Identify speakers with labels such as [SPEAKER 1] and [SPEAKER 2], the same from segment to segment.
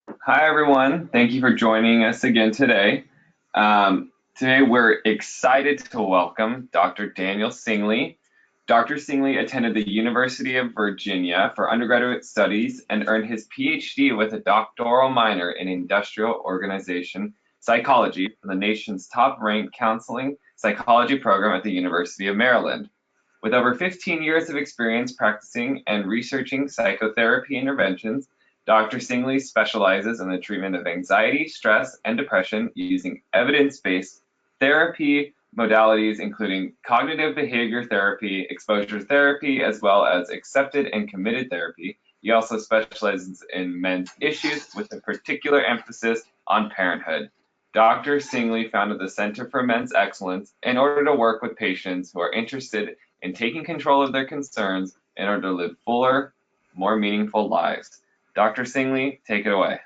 [SPEAKER 1] Hi, everyone. Thank you for joining us again today. Today, we're excited to welcome Dr. Daniel Singley. Dr. Singley attended the University of Virginia for undergraduate studies and earned his PhD with a doctoral minor in industrial organization psychology from the nation's top-ranked counseling psychology program at the University of Maryland. With over 15 years of experience practicing and researching psychotherapy interventions, Dr. Singley specializes in the treatment of anxiety, stress, and depression using evidence-based therapy modalities, including cognitive behavior therapy, exposure therapy, as well as accepted and committed therapy. He also specializes in men's issues with a particular emphasis on parenthood. Dr. Singley founded the Center for Men's Excellence in order to work with patients who are interested in taking control of their concerns in order to live fuller, more meaningful lives. Dr. Singley, take it away.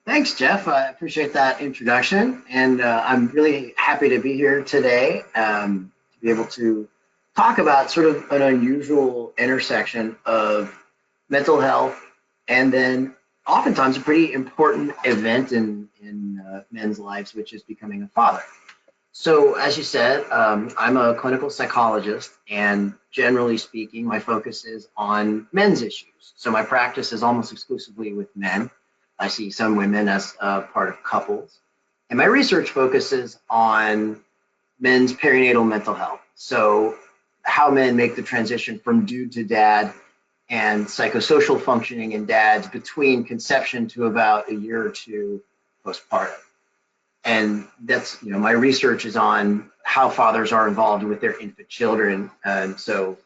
[SPEAKER 2] Thanks, Jeff. I appreciate that introduction, and I'm really happy to be here today to be able to talk about sort of an unusual intersection of mental health and then oftentimes a pretty important event in men's lives, which is becoming a father. So, as you said, I'm a clinical psychologist, and generally speaking, my focus is on men's issues. So, my practice is almost exclusively with men. I see some women as part of couples. And my research focuses on men's perinatal mental health. So, how men make the transition from dude to dad and psychosocial functioning in dads between conception to about a year or two postpartum. And that's, my research is on how fathers are involved with their infant children. And so,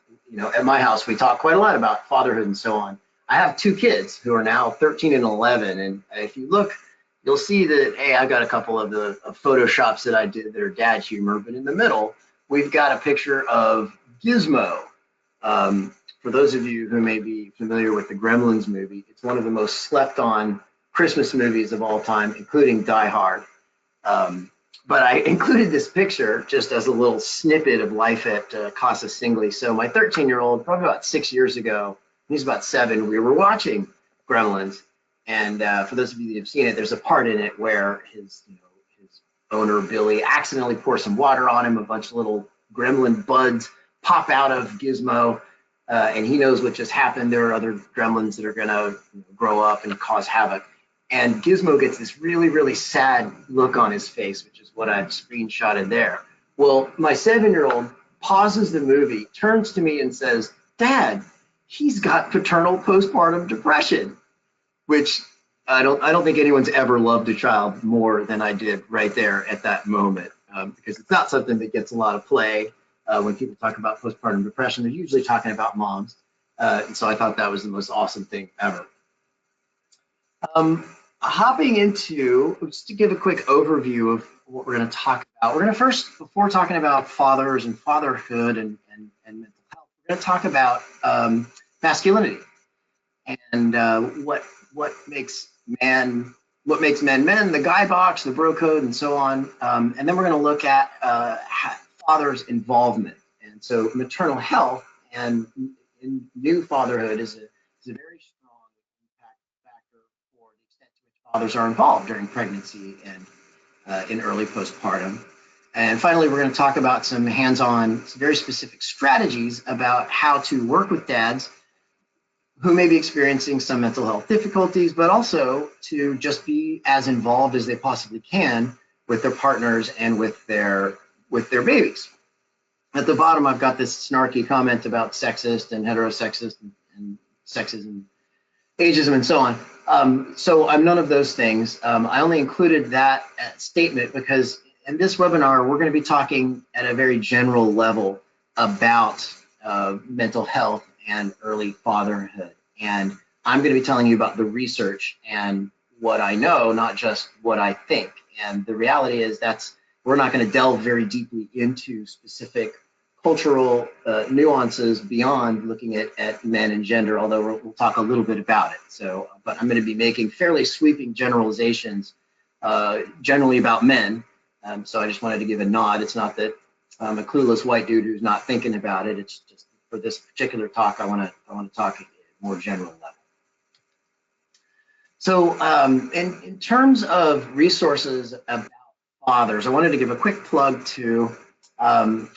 [SPEAKER 2] at my house, we talk quite a lot about fatherhood and so on. I have two kids who are now 13 and 11. And if you look, you'll see that, hey, I've got a couple of the Photoshops that I did that are dad humor. But in the middle, we've got a picture of Gizmo. For those of you who may be familiar with the Gremlins movie, it's one of the most slept on Christmas movies of all time, including Die Hard. But I included this picture just as a little snippet of life at Casa Singley. So my 13-year-old, probably about 6 years ago, he's about 7, we were watching Gremlins. And for those of you that have seen it, there's a part in it where his owner, Billy, accidentally pours some water on him. A bunch of little gremlin buds pop out of Gizmo, and he knows what just happened. There are other gremlins that are going to grow up and cause havoc. And Gizmo gets this really, really sad look on his face, which is what I've screenshotted there. Well, my 7-year-old pauses the movie, turns to me and says, "Dad, he's got paternal postpartum depression," which I don't think anyone's ever loved a child more than I did right there at that moment, because it's not something that gets a lot of play when people talk about postpartum depression. They're usually talking about moms, and so I thought that was the most awesome thing ever. Hopping into, just to give a quick overview of what we're going to talk about. We're going to first, before talking about fathers and fatherhood and mental health, we're going to talk about masculinity and what makes men men, the guy box, the bro code, and so on. And then we're going to look at father's involvement. And so maternal health and in new fatherhood is a very strong impact factor for the extent to which fathers are involved during pregnancy and in early postpartum. And finally, we're going to talk about some hands-on, some very specific strategies about how to work with dads who may be experiencing some mental health difficulties, but also to just be as involved as they possibly can with their partners and with their babies. At the bottom, I've got this snarky comment about sexist and heterosexist and sexism, ageism, and so on. So I'm none of those things. I only included that statement because in this webinar, we're going to be talking at a very general level about mental health and early fatherhood. And I'm going to be telling you about the research and what I know, not just what I think. And the reality is we're not going to delve very deeply into specific cultural nuances beyond looking at men and gender, although we'll talk a little bit about it. So, but I'm going to be making fairly sweeping generalizations generally about men. So I just wanted to give a nod. It's not that I'm a clueless white dude who's not thinking about it. It's just for this particular talk, I want to talk at a more general level. So in terms of resources about fathers, I wanted to give a quick plug to a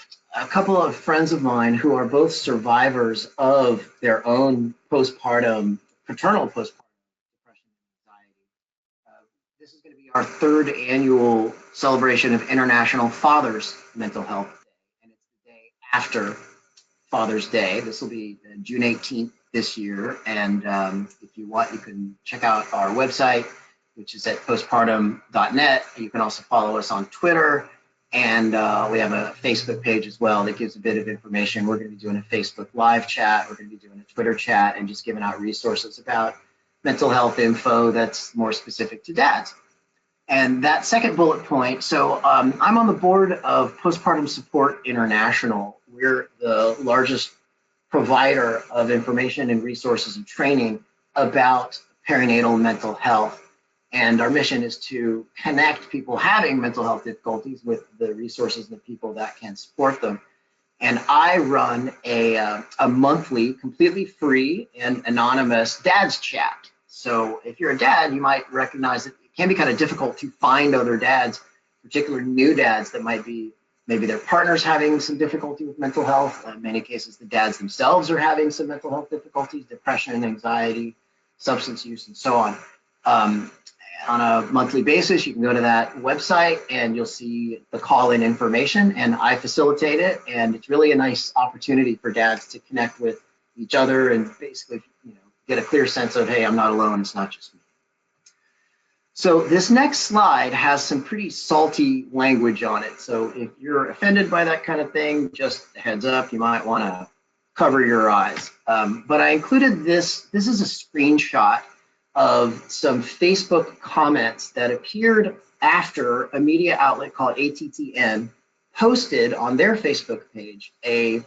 [SPEAKER 2] couple of friends of mine who are both survivors of their own paternal postpartum depression and anxiety. This is going to be our third annual celebration of International Father's Mental Health Day, and it's the day after Father's Day. This will be June 18th this year, and if you want, you can check out our website, which is at postpartum.net. You can also follow us on Twitter, and we have a Facebook page as well that gives a bit of information. We're going to be doing a Facebook live chat. We're going to be doing a Twitter chat and just giving out resources about mental health info that's more specific to dads. And that second bullet point, so I'm on the board of Postpartum Support International. We're the largest provider of information and resources and training about perinatal mental health. And our mission is to connect people having mental health difficulties with the resources and the people that can support them. And I run a monthly, completely free and anonymous dad's chat. So if you're a dad, you might recognize that it can be kind of difficult to find other dads, particularly new dads that might be maybe their partner's having some difficulty with mental health. In many cases, the dads themselves are having some mental health difficulties, depression, anxiety, substance use, and so on. On a monthly basis, you can go to that website and you'll see the call-in information, and I facilitate it. And it's really a nice opportunity for dads to connect with each other and basically, get a clear sense of, hey, I'm not alone. It's not just me. So this next slide has some pretty salty language on it. So if you're offended by that kind of thing, just a heads up, you might want to cover your eyes. But I included this. This is a screenshot of some Facebook comments that appeared after a media outlet called ATTN posted on their Facebook page a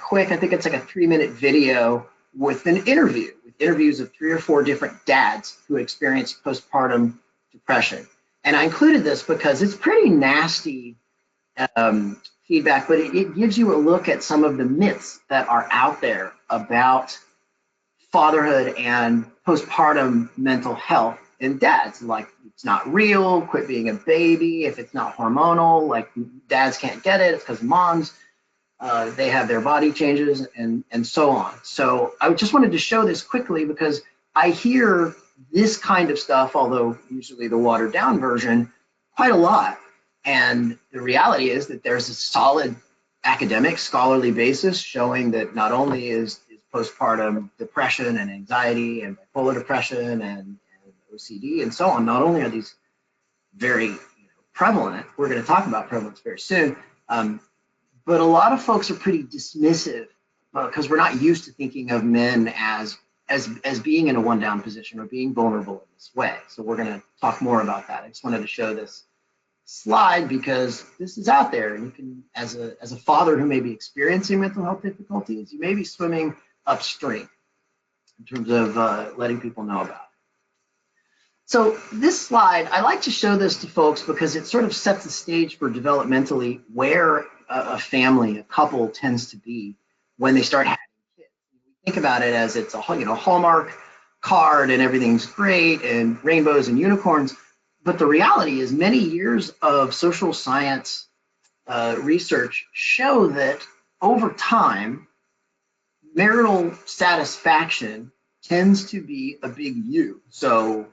[SPEAKER 2] quick, I think it's like a 3-minute video with an interview, with interviews of 3 or 4 different dads who experienced postpartum depression. And I included this because it's pretty nasty feedback, but it gives you a look at some of the myths that are out there about fatherhood and postpartum mental health in dads. Like, it's not real, quit being a baby, if it's not hormonal, like dads can't get it, it's because moms, they have their body changes and so on. So I just wanted to show this quickly because I hear this kind of stuff, although usually the watered down version, quite a lot. And the reality is that there's a solid academic scholarly basis showing that not only is postpartum depression and anxiety and bipolar depression and OCD and so on, not only are these very prevalent, we're going to talk about prevalence very soon, but a lot of folks are pretty dismissive because we're not used to thinking of men as being in a one down position or being vulnerable in this way. So we're going to talk more about that. I just wanted to show this slide because this is out there, and you can, as a father who may be experiencing mental health difficulties, you may be swimming upstream in terms of letting people know about it. So this slide, I like to show this to folks because it sort of sets the stage for developmentally where a family, a couple tends to be when they start having kids. Think about it as it's a Hallmark card and everything's great and rainbows and unicorns. But the reality is many years of social science research show that over time, marital satisfaction tends to be a big U. So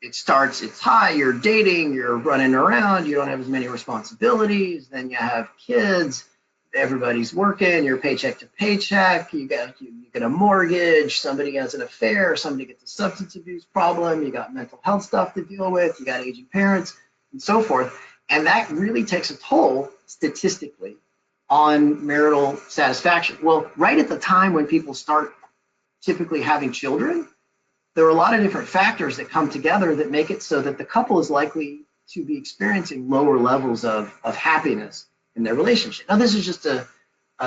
[SPEAKER 2] it starts, it's high, you're dating, you're running around, you don't have as many responsibilities, then you have kids, everybody's working, you're paycheck to paycheck, you get a mortgage, somebody has an affair, somebody gets a substance abuse problem, you got mental health stuff to deal with, you got aging parents, and so forth. And that really takes a toll statistically on marital satisfaction. Well, right at the time when people start typically having children, there are a lot of different factors that come together that make it so that the couple is likely to be experiencing lower levels of happiness in their relationship. Now, this is just a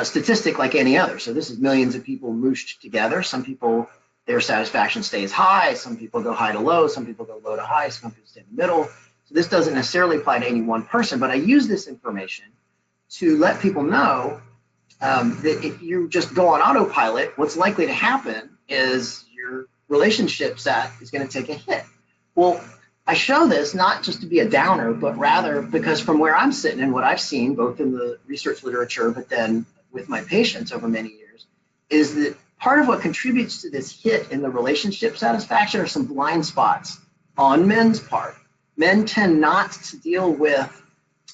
[SPEAKER 2] statistic like any other. So this is millions of people mooshed together. Some people, their satisfaction stays high. Some people go high to low. Some people go low to high. Some people stay in the middle. So this doesn't necessarily apply to any one person, but I use this information to let people know that if you just go on autopilot, what's likely to happen is you're relationship set is going to take a hit. Well, I show this not just to be a downer, but rather because from where I'm sitting and what I've seen, both in the research literature, but then with my patients over many years, is that part of what contributes to this hit in the relationship satisfaction are some blind spots on men's part. Men tend not to deal with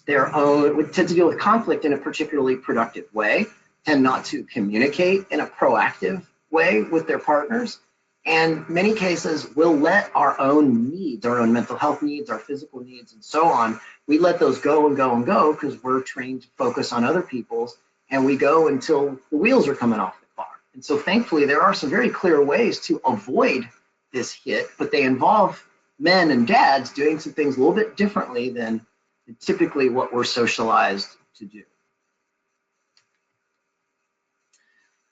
[SPEAKER 2] tend to deal with conflict in a particularly productive way, tend not to communicate in a proactive way with their partners, and many cases we'll let our own needs, our own mental health needs, our physical needs, and so on, we let those go and go and go because we're trained to focus on other people's, and we go until the wheels are coming off the car. And so thankfully there are some very clear ways to avoid this hit, but they involve men and dads doing some things a little bit differently than typically what we're socialized to do.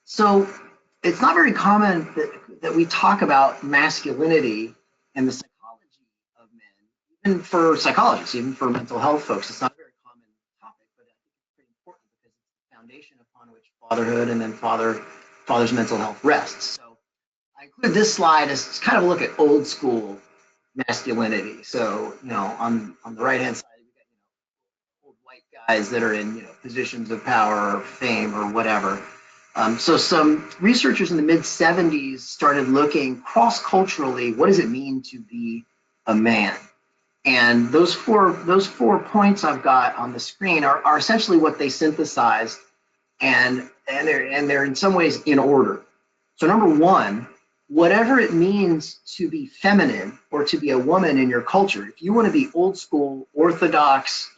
[SPEAKER 2] So it's not very common that we talk about masculinity and the psychology of men, even for psychologists, even for mental health folks. It's not a very common topic, but I think it's pretty important because it's the foundation upon which fatherhood and then father's mental health rests. So I include this slide as kind of a look at old school masculinity. So, on the right hand side, we got, old white guys that are in, positions of power or fame or whatever. So some researchers in the mid 70s started looking cross-culturally, what does it mean to be a man? And those four points I've got on the screen are essentially what they synthesized, and they're in some ways in order. So number one, whatever it means to be feminine or to be a woman in your culture, if you want to be old school, orthodox,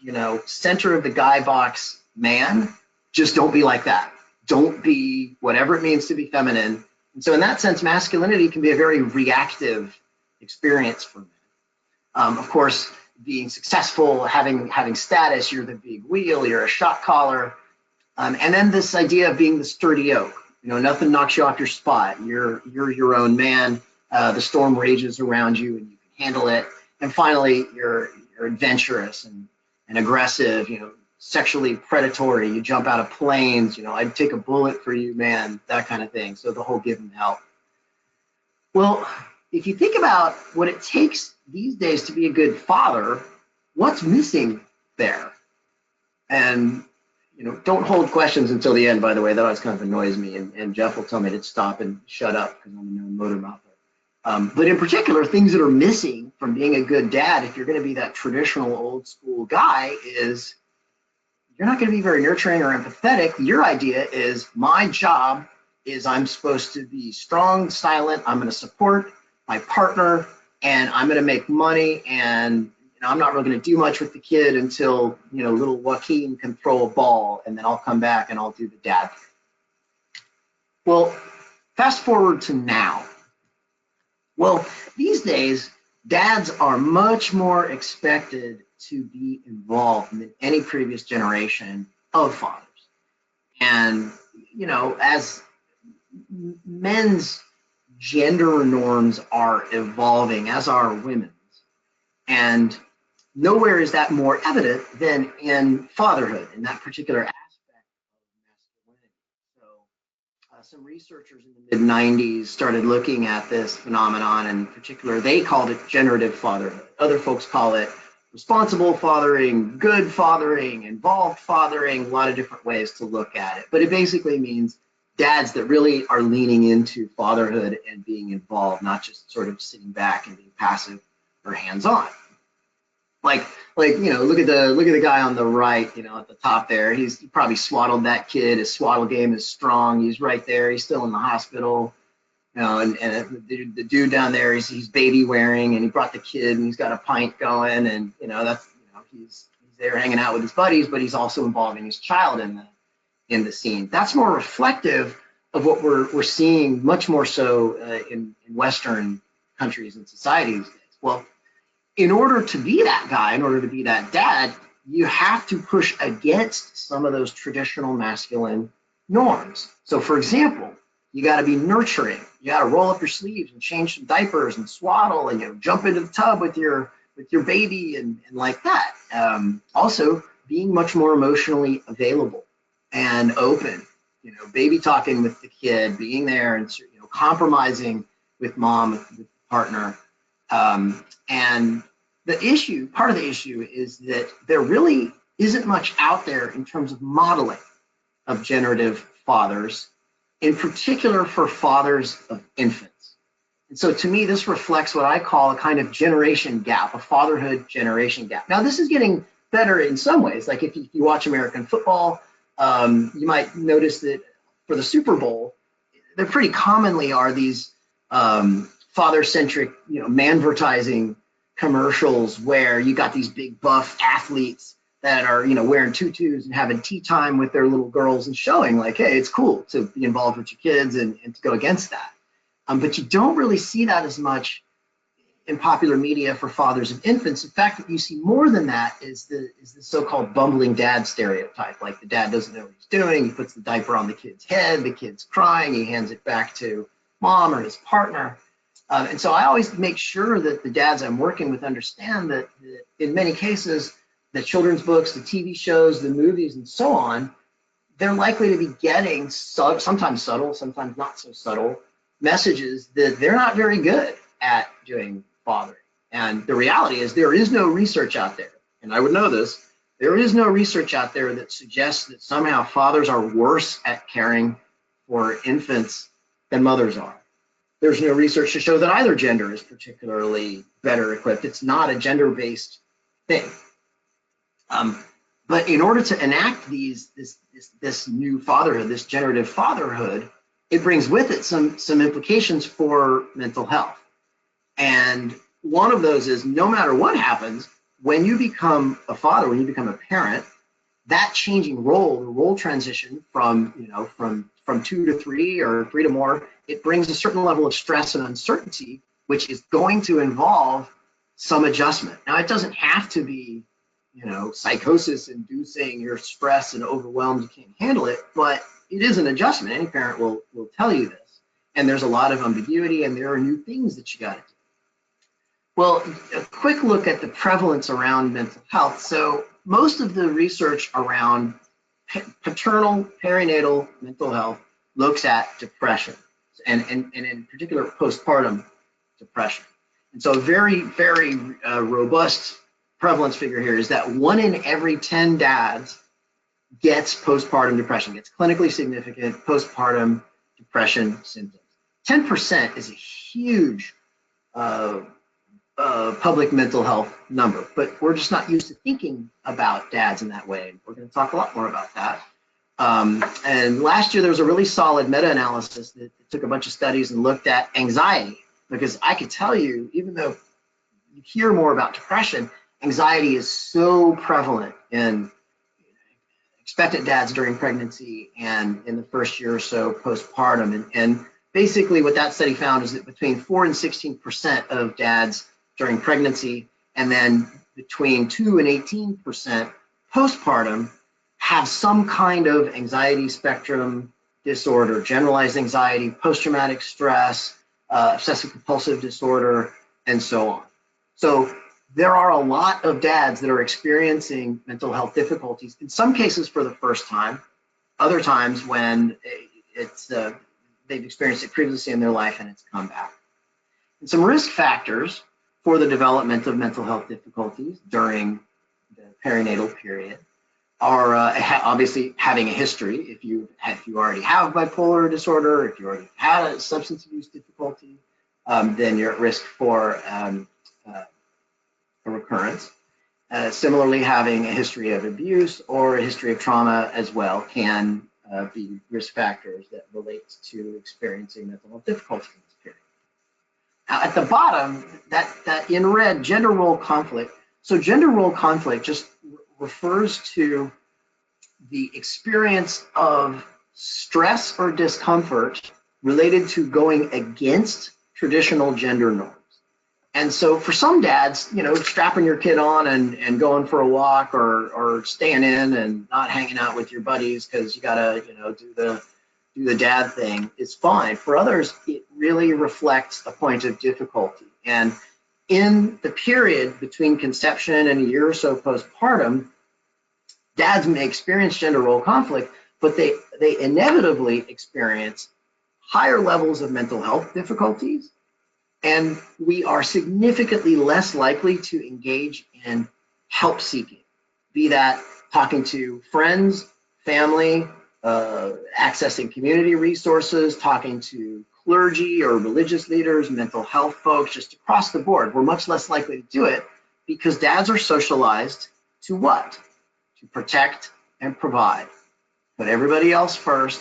[SPEAKER 2] center of the guy box man, just don't be like that. Don't be whatever it means to be feminine. And so in that sense, masculinity can be a very reactive experience for men. Of course, being successful, having status, you're the big wheel, you're a shot caller. And then this idea of being the sturdy oak. Nothing knocks you off your spot. You're your own man. The storm rages around you and you can handle it. And finally, you're adventurous and aggressive, sexually predatory. You jump out of planes, I'd take a bullet for you, man, that kind of thing. So the whole give and help. Well, if you think about what it takes these days to be a good father, what's missing there? And don't hold questions until the end, by the way. That always kind of annoys me. And Jeff will tell me to stop and shut up because I'm a known motor mouther. But in particular, things that are missing from being a good dad, if you're going to be that traditional old school guy, is you're not going to be very nurturing or empathetic. Your idea is my job is I'm supposed to be strong, silent. I'm going to support my partner and I'm going to make money, and I'm not really going to do much with the kid until little Joaquin can throw a ball, and then I'll come back and I'll do the dad thing. Well, fast forward to now. Well, these days, dads are much more expected to be involved than any previous generation of fathers. And, as men's gender norms are evolving, as are women's, and nowhere is that more evident than in fatherhood, in that particular aspect of masculinity. So some researchers in the mid-90s started looking at this phenomenon, and in particular, they called it generative fatherhood. Other folks call it responsible fathering, good fathering, involved fathering, a lot of different ways to look at it. But it basically means dads that really are leaning into fatherhood and being involved, not just sort of sitting back and being passive or hands-on. Like look at the guy on the right, at the top there. He probably swaddled that kid. His swaddle game is strong. He's right there. He's still in the hospital. And the dude down there, he's baby wearing, and he brought the kid, and he's got a pint going, and that's he's there hanging out with his buddies, but he's also involving his child in the scene. That's more reflective of what we're seeing, much more so in Western countries and societies these days. Well, in order to be that guy, in order to be that dad, you have to push against some of those traditional masculine norms. So, for example, you got to be nurturing. You got to roll up your sleeves and change some diapers and swaddle and jump into the tub with your baby and like that. Also, being much more emotionally available and open. Baby talking with the kid, being there and compromising with mom, with the partner. And part of the issue is that there really isn't much out there in terms of modeling of generative fathers, in particular for fathers of infants. And so to me, this reflects what I call a kind of generation gap, a fatherhood generation gap. Now, this is getting better in some ways. Like if you watch American football, you might notice that for the Super Bowl, there pretty commonly are these father-centric, manvertising commercials where you got these big buff athletes that are, wearing tutus and having tea time with their little girls and showing like, hey, it's cool to be involved with your kids and to go against that. But you don't really see that as much in popular media for fathers of infants. In fact, what you see more than that is the so-called bumbling dad stereotype. Like the dad doesn't know what he's doing. He puts the diaper on the kid's head. The kid's crying. He hands it back to mom or his partner. And so I always make sure that the dads I'm working with understand that in many cases, the children's books, the TV shows, the movies, and so on, they're likely to be getting sometimes subtle, sometimes not so subtle messages that they're not very good at doing fathering. And the reality is there is no research out there, and I would know this, there is no research out there that suggests that somehow fathers are worse at caring for infants than mothers are. There's no research to show that either gender is particularly better equipped. It's not a gender-based thing. But in order to enact this new fatherhood, this generative fatherhood, it brings with it some implications for mental health. And one of those is no matter what happens, when you become a father, when you become a parent, that changing role, the role transition from 2 to 3 or 3 to more, it brings a certain level of stress and uncertainty, which is going to involve some adjustment. Now, it doesn't have to be, psychosis inducing, you're stressed and overwhelmed, you can't handle it, but it is an adjustment. Any parent will tell you this. And there's a lot of ambiguity and there are new things that you got to do. Well, a quick look at the prevalence around mental health. So most of the research around paternal perinatal mental health looks at depression and in particular postpartum depression. And so a very, very robust prevalence figure here is that 1 in every 10 dads gets postpartum depression, gets clinically significant postpartum depression symptoms. 10% is a huge public mental health number, but we're just not used to thinking about dads in that way. We're going to talk a lot more about that. And last year there was a really solid meta-analysis that took a bunch of studies and looked at anxiety, because I could tell you, even though you hear more about depression, anxiety is so prevalent in expectant dads during pregnancy and in the first year or so postpartum. And basically what that study found is that between 4 and 16% of dads during pregnancy, and then between 2 and 18% postpartum have some kind of anxiety spectrum disorder, generalized anxiety, post-traumatic stress, obsessive compulsive disorder, and so on. So there are a lot of dads that are experiencing mental health difficulties, in some cases for the first time, other times when they've experienced it previously in their life and it's come back. And some risk factors for the development of mental health difficulties during the perinatal period are obviously having a history. If you already have bipolar disorder, if you already had a substance abuse difficulty, then you're at risk for a recurrence. Similarly, having a history of abuse or a history of trauma as well can be risk factors that relate to experiencing mental health difficulties in this period. Now, at the bottom, that in red, gender role conflict. So gender role conflict just refers to the experience of stress or discomfort related to going against traditional gender norms. And so for some dads, strapping your kid on and going for a walk or staying in and not hanging out with your buddies because you gotta, do the dad thing is fine. For others, it really reflects a point of difficulty. And in the period between conception and a year or so postpartum, dads may experience gender role conflict, but they inevitably experience higher levels of mental health difficulties And we are significantly less likely to engage in help seeking, be that talking to friends, family, accessing community resources, talking to clergy or religious leaders, mental health folks, just across the board. We're much less likely to do it because dads are socialized to what? To protect and provide. Put everybody else first,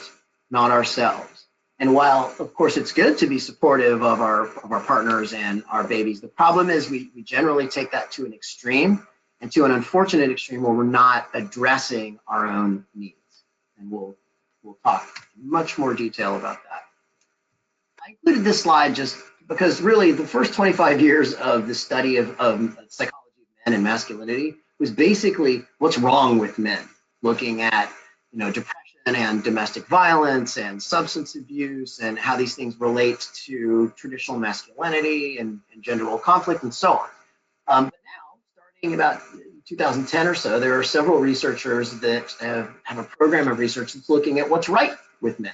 [SPEAKER 2] not ourselves. And while, of course, it's good to be supportive of our partners and our babies, the problem is we generally take that to an extreme, and to an unfortunate extreme where we're not addressing our own needs. And we'll talk in much more detail about that. I included this slide just because really the first 25 years of the study of psychology of men and masculinity was basically what's wrong with men, looking at depression and domestic violence and substance abuse and how these things relate to traditional masculinity and gender role conflict and so on. But now, starting about 2010 or so, there are several researchers that have a program of research that's looking at what's right with men.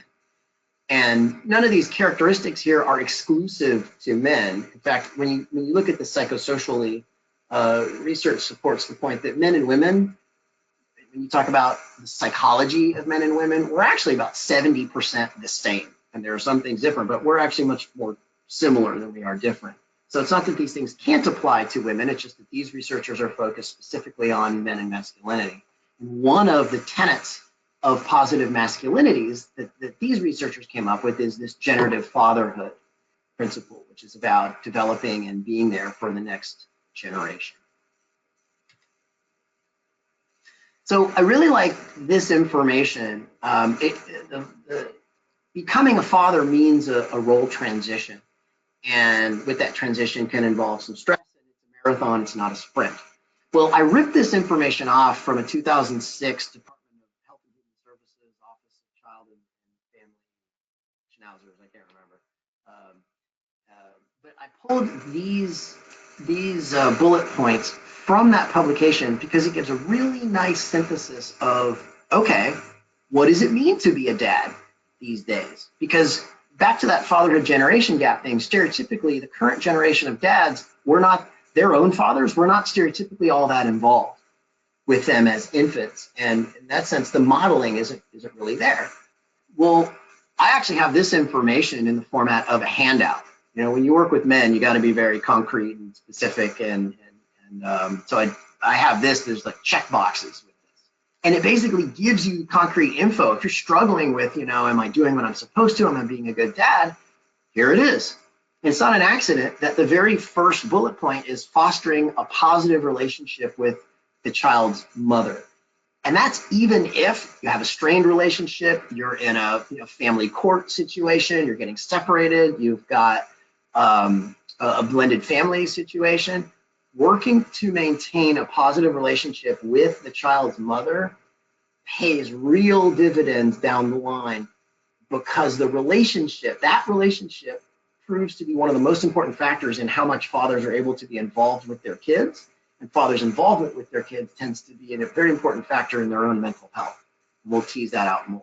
[SPEAKER 2] And none of these characteristics here are exclusive to men. In fact, when you look at the psychosocially, research supports the point that men and women, when you talk about the psychology of men and women, we're actually about 70% the same. And there are some things different, but we're actually much more similar than we are different. So it's not that these things can't apply to women, it's just that these researchers are focused specifically on men and masculinity. And one of the tenets of positive masculinities that these researchers came up with is this generative fatherhood principle, which is about developing and being there for the next generation. So I really like this information. Becoming a father means a role transition. And with that transition can involve some stress. And it's a marathon, it's not a sprint. Well, I ripped this information off from a 2006 Department of Health and Human Services Office of Child and Family Schnauzers, I can't remember. But I pulled these bullet points from that publication because it gives a really nice synthesis of, okay, what does it mean to be a dad these days? Because back to that fatherhood generation gap thing, stereotypically, the current generation of dads, we're not their own fathers, we're not stereotypically all that involved with them as infants. And in that sense, the modeling isn't really there. Well, I actually have this information in the format of a handout. When you work with men, you got to be very concrete and specific. And so I have this, there's like check boxes with this. And it basically gives you concrete info. If you're struggling with, am I doing what I'm supposed to? Am I being a good dad? Here it is. And it's not an accident that the very first bullet point is fostering a positive relationship with the child's mother. And that's even if you have a strained relationship, you're in a family court situation, you're getting separated, you've got a blended family situation. Working to maintain a positive relationship with the child's mother pays real dividends down the line because that relationship proves to be one of the most important factors in how much fathers are able to be involved with their kids. And fathers' involvement with their kids tends to be a very important factor in their own mental health. We'll tease that out more.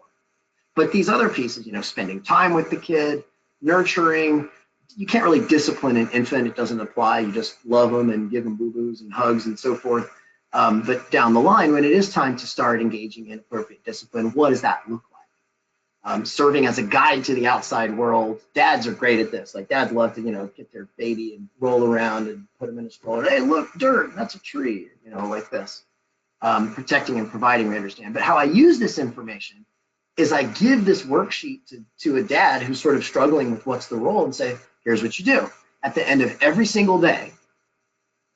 [SPEAKER 2] But these other pieces, spending time with the kid, nurturing, you can't really discipline an infant. It doesn't apply. You just love them and give them boo-boos and hugs and so forth. But down the line, when it is time to start engaging in appropriate discipline, what does that look like? Serving as a guide to the outside world. Dads are great at this. Like dads love to, get their baby and roll around and put them in a stroller. Hey, look, dirt, that's a tree, like this. Protecting and providing, we understand. But how I use this information is I give this worksheet to a dad who's sort of struggling with what's the role and say, here's what you do. At the end of every single day,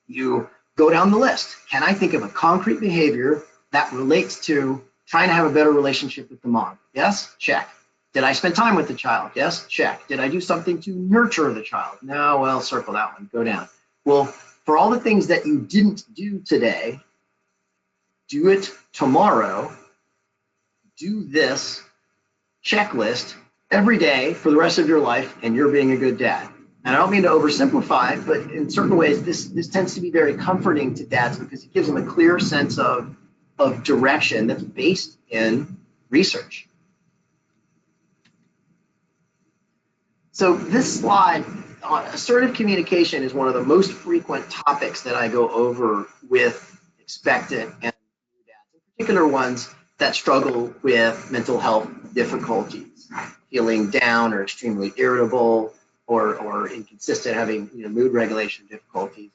[SPEAKER 2] you go down the list. Can I think of a concrete behavior that relates to trying to have a better relationship with the mom? Yes, check. Did I spend time with the child? Yes, check. Did I do something to nurture the child? No, well, circle that one, go down. Well, for all the things that you didn't do today, do it tomorrow. Do this checklist every day for the rest of your life, and you're being a good dad. And I don't mean to oversimplify, but in certain ways, this tends to be very comforting to dads because it gives them a clear sense of direction that's based in research. So this slide assertive communication is one of the most frequent topics that I go over with expectant and new dads, in particular ones that struggle with mental health difficulties, feeling down or extremely irritable or inconsistent, having mood regulation difficulties.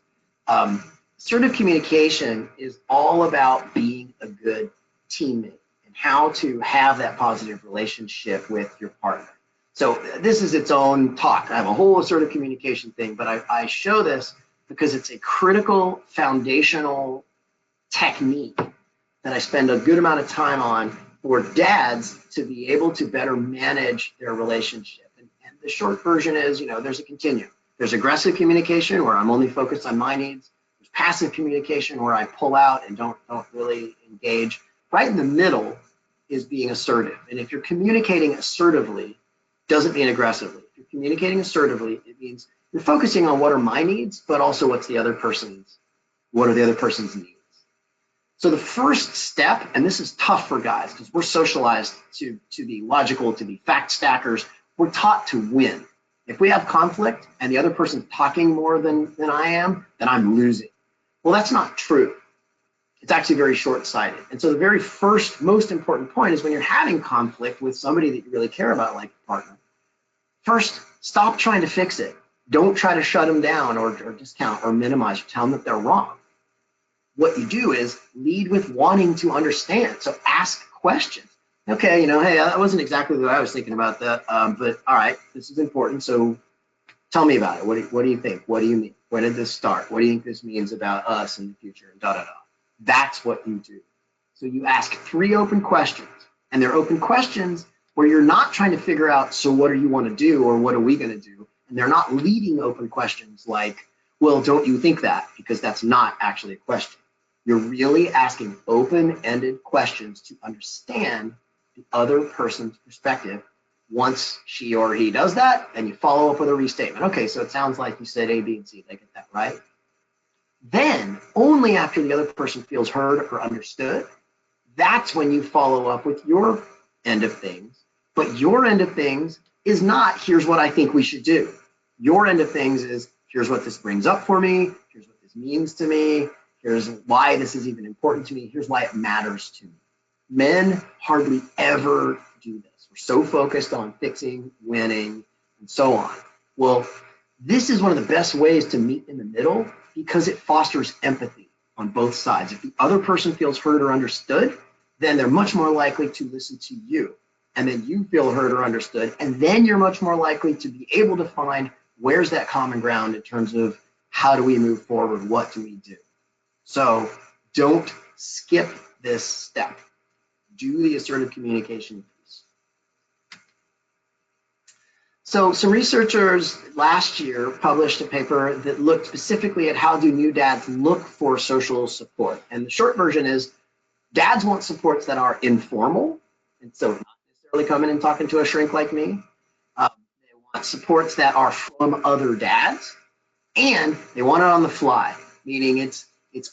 [SPEAKER 2] Assertive communication is all about being a good teammate and how to have that positive relationship with your partner. So this is its own talk. I have a whole assertive communication thing, but I show this because it's a critical foundational technique that I spend a good amount of time on for dads to be able to better manage their relationship. And the short version is, there's a continuum. There's aggressive communication where I'm only focused on my needs. There's passive communication where I pull out and don't really engage. Right in the middle is being assertive. And if you're communicating assertively, doesn't mean aggressively. If you're communicating assertively, it means you're focusing on what are my needs, but also what are the other person's needs. So the first step, and this is tough for guys because we're socialized to be logical, to be fact stackers. We're taught to win. If we have conflict and the other person's talking more than I am, then I'm losing. Well, that's not true. It's actually very short-sighted. And so the very first, most important point is when you're having conflict with somebody that you really care about, like a partner, first, stop trying to fix it. Don't try to shut them down or discount or minimize or tell them that they're wrong. What you do is lead with wanting to understand. So ask questions. Okay, hey, that wasn't exactly the way I was thinking about that, but all right, this is important. So tell me about it. What do you think? What do you mean? When did this start? What do you think this means about us in the future? And da. That's what you do. So you ask 3 open questions, and they're open questions where you're not trying to figure out, so what do you want to do or what are we going to do? And they're not leading open questions like, well, don't you think that? Because that's not actually a question. You're really asking open-ended questions to understand the other person's perspective. Once she or he does that, then you follow up with a restatement. Okay, so it sounds like you said A, B, and C. Did I get that right? Then, only after the other person feels heard or understood, that's when you follow up with your end of things. But your end of things is not, here's what I think we should do. Your end of things is, here's what this brings up for me. Here's what this means to me. Here's why this is even important to me. Here's why it matters to me. Men hardly ever do this. We're so focused on fixing, winning, and so on. Well, this is one of the best ways to meet in the middle because it fosters empathy on both sides. If the other person feels heard or understood, then they're much more likely to listen to you. And then you feel heard or understood. And then you're much more likely to be able to find where's that common ground in terms of how do we move forward? What do we do? So don't skip this step. Do the assertive communication piece. So some researchers last year published a paper that looked specifically at how do new dads look for social support. And the short version is dads want supports that are informal, and so not necessarily coming and talking to a shrink like me. They want supports that are from other dads, and they want it on the fly, meaning it's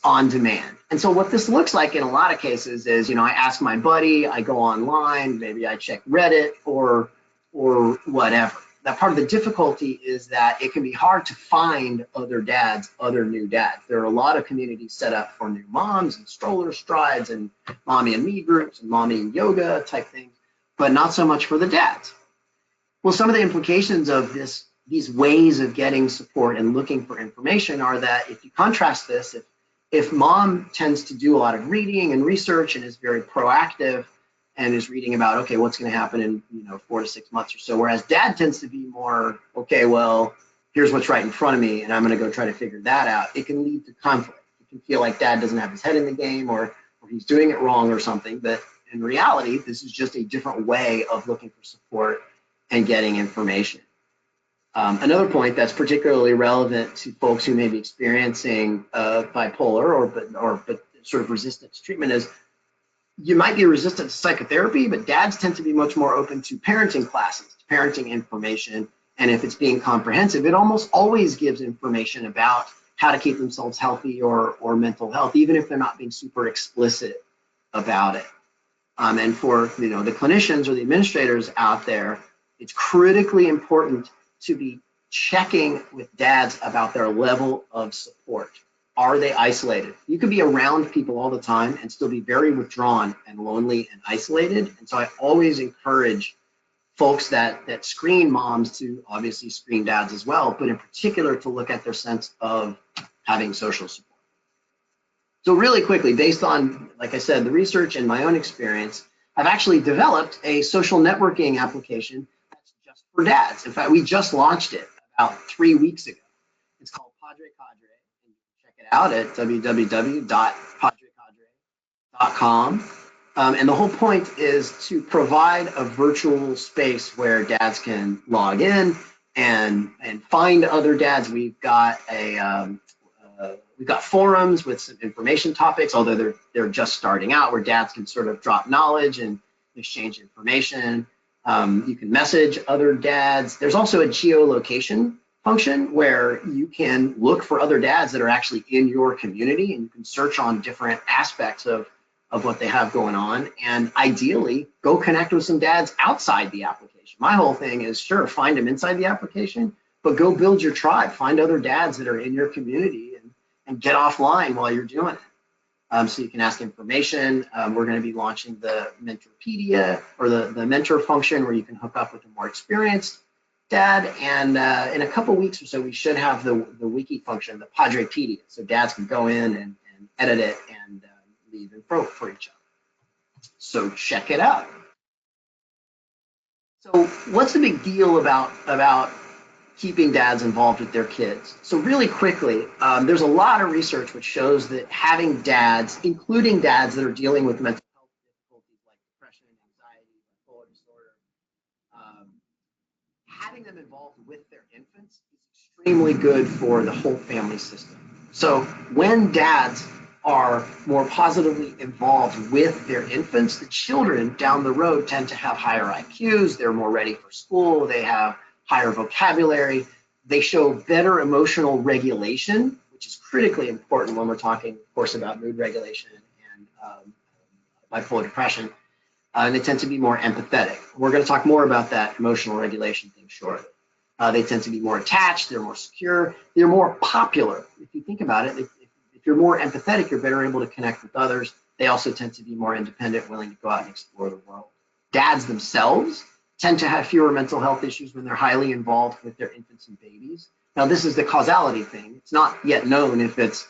[SPEAKER 2] on demand. And so what this looks like in a lot of cases is, I ask my buddy, I go online, maybe I check Reddit or whatever. That part of the difficulty is that it can be hard to find other dads, other new dads. There are a lot of communities set up for new moms and stroller strides and mommy and me groups and mommy and yoga type things, but not so much for the dads. Well, some of the implications of these ways of getting support and looking for information are that if you contrast this, if mom tends to do a lot of reading and research and is very proactive and is reading about, okay, what's going to happen in 4 to 6 months or so, whereas dad tends to be more, okay, well, here's what's right in front of me and I'm going to go try to figure that out, it can lead to conflict. You can feel like dad doesn't have his head in the game or he's doing it wrong or something, but in reality, this is just a different way of looking for support and getting information. Another point that's particularly relevant to folks who may be experiencing bipolar but sort of resistant to treatment is you might be resistant to psychotherapy, but dads tend to be much more open to parenting classes, to parenting information. And if it's being comprehensive, it almost always gives information about how to keep themselves healthy or mental health, even if they're not being super explicit about it. And for the clinicians or the administrators out there, it's critically important to be checking with dads about their level of support. Are they isolated? You could be around people all the time and still be very withdrawn and lonely and isolated. And so I always encourage folks that screen moms to obviously screen dads as well, but in particular to look at their sense of having social support. So really quickly, based on, like I said, the research and my own experience, I've actually developed a social networking application that's just for dads. In fact, we just launched it about 3 weeks ago. It's called Padre Cadre, and you can check it out at www.padrecadre.com. And the whole point is to provide a virtual space where dads can log in and find other dads. We've got forums with some information topics, although they're just starting out, where dads can sort of drop knowledge and exchange information. You can message other dads. There's also a geolocation function where you can look for other dads that are actually in your community, and you can search on different aspects of what they have going on, and ideally go connect with some dads outside the application. My whole thing is, sure, find them inside the application, but go build your tribe, find other dads that are in your community, and get offline while you're doing it. So you can ask information. We're going to be launching the Mentorpedia, or the mentor function, where you can hook up with a more experienced dad. And in a couple weeks or so, we should have the wiki function, the Padrepedia, so dads can go in and edit it and leave info for each other. So check it out. So what's the big deal about keeping dads involved with their kids? So really quickly, there's a lot of research which shows that having dads, including dads that are dealing with mental health difficulties like depression, anxiety, bipolar disorder, having them involved with their infants is extremely good for the whole family system. So when dads are more positively involved with their infants, the children down the road tend to have higher IQs, they're more ready for school, they have higher vocabulary, they show better emotional regulation, which is critically important when we're talking, of course, about mood regulation and bipolar depression, and they tend to be more empathetic. We're going to talk more about that emotional regulation thing shortly. They tend to be more attached, they're more secure, they're more popular. If you think about it, if you're more empathetic, you're better able to connect with others. They also tend to be more independent, willing to go out and explore the world. Dads themselves tend to have fewer mental health issues when they're highly involved with their infants and babies. Now, this is the causality thing. It's not yet known if it's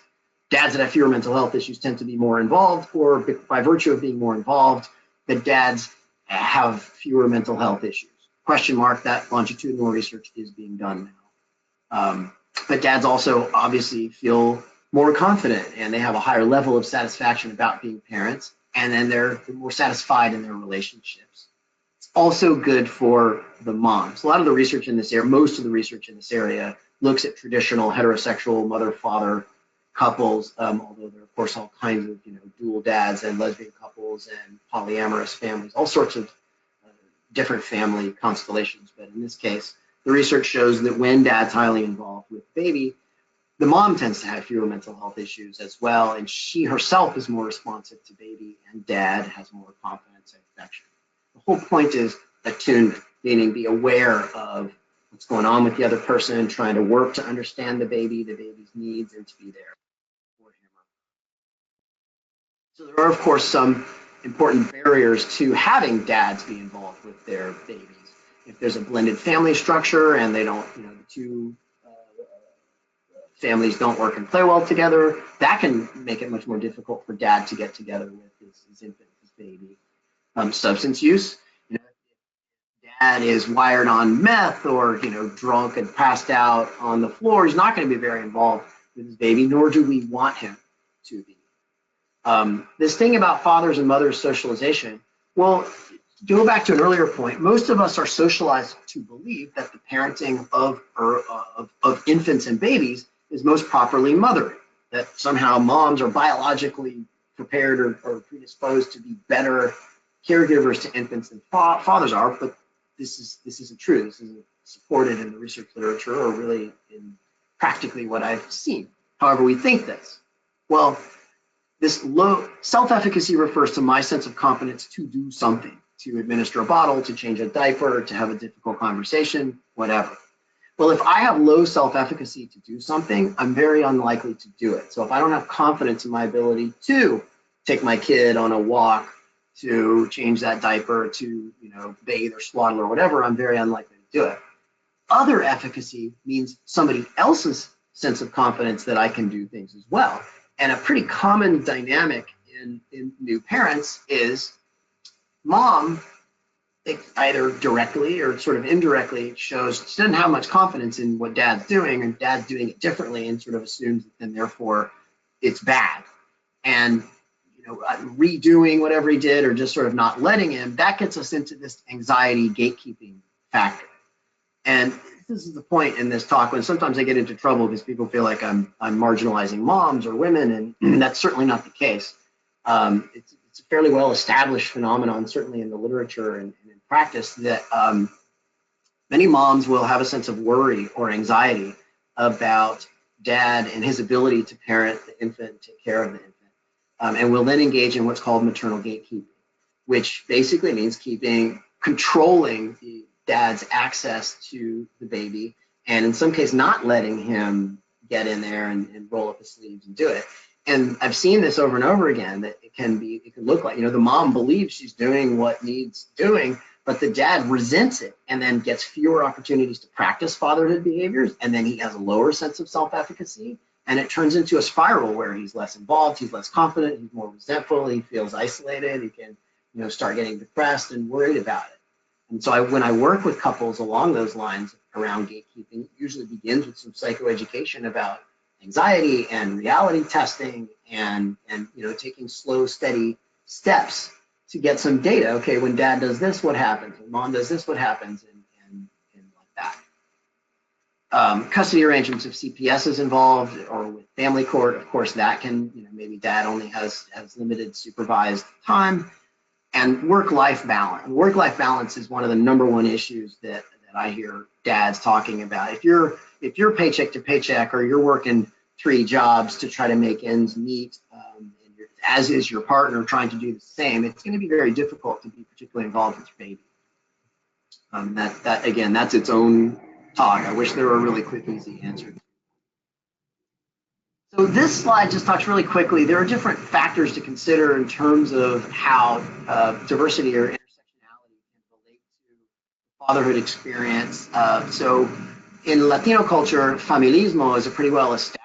[SPEAKER 2] dads that have fewer mental health issues tend to be more involved, or by virtue of being more involved, that dads have fewer mental health issues. Question mark, that longitudinal research is being done now. But dads also obviously feel more confident, and they have a higher level of satisfaction about being parents, and then they're more satisfied in their relationships. It's also good for the moms. A lot of the research in this area, most of the research in this area, looks at traditional heterosexual mother-father couples, although there are, of course, all kinds of dual dads and lesbian couples and polyamorous families, all sorts of different family constellations. But in this case, the research shows that when dad's highly involved with baby, the mom tends to have fewer mental health issues as well, and she herself is more responsive to baby, and dad has more confidence and affection. The whole point is attunement, meaning be aware of what's going on with the other person, trying to work to understand the baby's needs, and to be there for him. So there are, of course, some important barriers to having dads be involved with their babies. If there's a blended family structure and they don't, the two families don't work and play well together, that can make it much more difficult for dad to get together with his infant, his baby. Substance use, if dad is wired on meth or drunk and passed out on the floor, he's not going to be very involved with his baby, nor do we want him to be. This thing about fathers and mothers socialization, well, to go back to an earlier point, most of us are socialized to believe that the parenting of infants and babies is most properly mothering, that somehow moms are biologically prepared or predisposed to be better caregivers to infants than fathers are, but this isn't true. This isn't supported in the research literature or really in practically what I've seen. However, we think this. Well, this low self-efficacy refers to my sense of competence to do something, to administer a bottle, to change a diaper, to have a difficult conversation, whatever. Well, if I have low self-efficacy to do something, I'm very unlikely to do it. So if I don't have confidence in my ability to take my kid on a walk, to change that diaper, to bathe or swaddle or whatever, I'm very unlikely to do it. Other efficacy means somebody else's sense of confidence that I can do things as well. And a pretty common dynamic in new parents is mom, either directly or sort of indirectly, shows she doesn't have much confidence in what dad's doing, and dad's doing it differently, and sort of assumes that then therefore it's bad. And redoing whatever he did or just sort of not letting him, that gets us into this anxiety gatekeeping factor. And this is the point in this talk when sometimes I get into trouble because people feel like I'm marginalizing moms or women, and that's certainly not the case. It's a fairly well-established phenomenon, certainly in the literature and in practice, that many moms will have a sense of worry or anxiety about dad and his ability to parent the infant, take care of the infant, and will then engage in what's called maternal gatekeeping, which basically means controlling the dad's access to the baby, and in some case not letting him get in there and roll up his sleeves and do it. And I've seen this over and over again, that it can look like, the mom believes she's doing what needs doing, but the dad resents it and then gets fewer opportunities to practice fatherhood behaviors. And then he has a lower sense of self-efficacy, and it turns into a spiral where he's less involved, he's less confident, he's more resentful, he feels isolated, he can, start getting depressed and worried about it. And so when I work with couples along those lines around gatekeeping, it usually begins with some psychoeducation about anxiety and reality testing and taking slow, steady steps to get some data. Okay, when dad does this, what happens? When mom does this, what happens? And like that. Custody arrangements, if CPS is involved, or with family court, of course, that can, maybe dad only has limited supervised time. And work-life balance. Work-life balance is one of the number one issues that I hear dads talking about. If you're paycheck to paycheck, or you're working 3 jobs to try to make ends meet, as is your partner trying to do the same, it's going to be very difficult to be particularly involved with your baby. That again, that's its own talk. I wish there were a really quick, easy answer. So this slide just talks really quickly. There are different factors to consider in terms of how diversity or intersectionality can relate to fatherhood experience. So in Latino culture, familismo is a pretty well established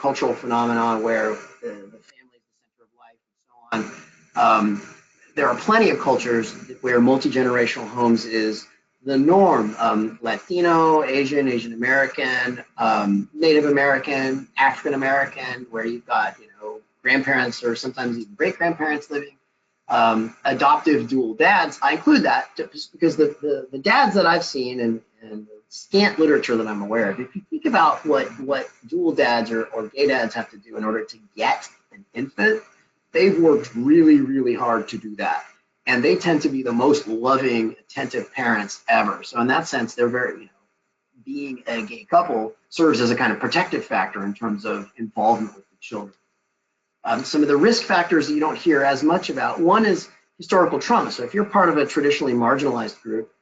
[SPEAKER 2] cultural phenomenon where the family is the center of life and so on. There are plenty of cultures where multi-generational homes is the norm. Latino, Asian American, Native American, African American, where you've got grandparents or sometimes even great grandparents living. Adoptive dual dads, I include that just because the dads that I've seen and the scant literature that I'm aware of, if you think about what dual dads or gay dads have to do in order to get an infant, they've worked really, really hard to do that. And they tend to be the most loving, attentive parents ever. So in that sense, they're very, being a gay couple serves as a kind of protective factor in terms of involvement with the children. Some of the risk factors that you don't hear as much about, one is historical trauma. So if you're part of a traditionally marginalized group,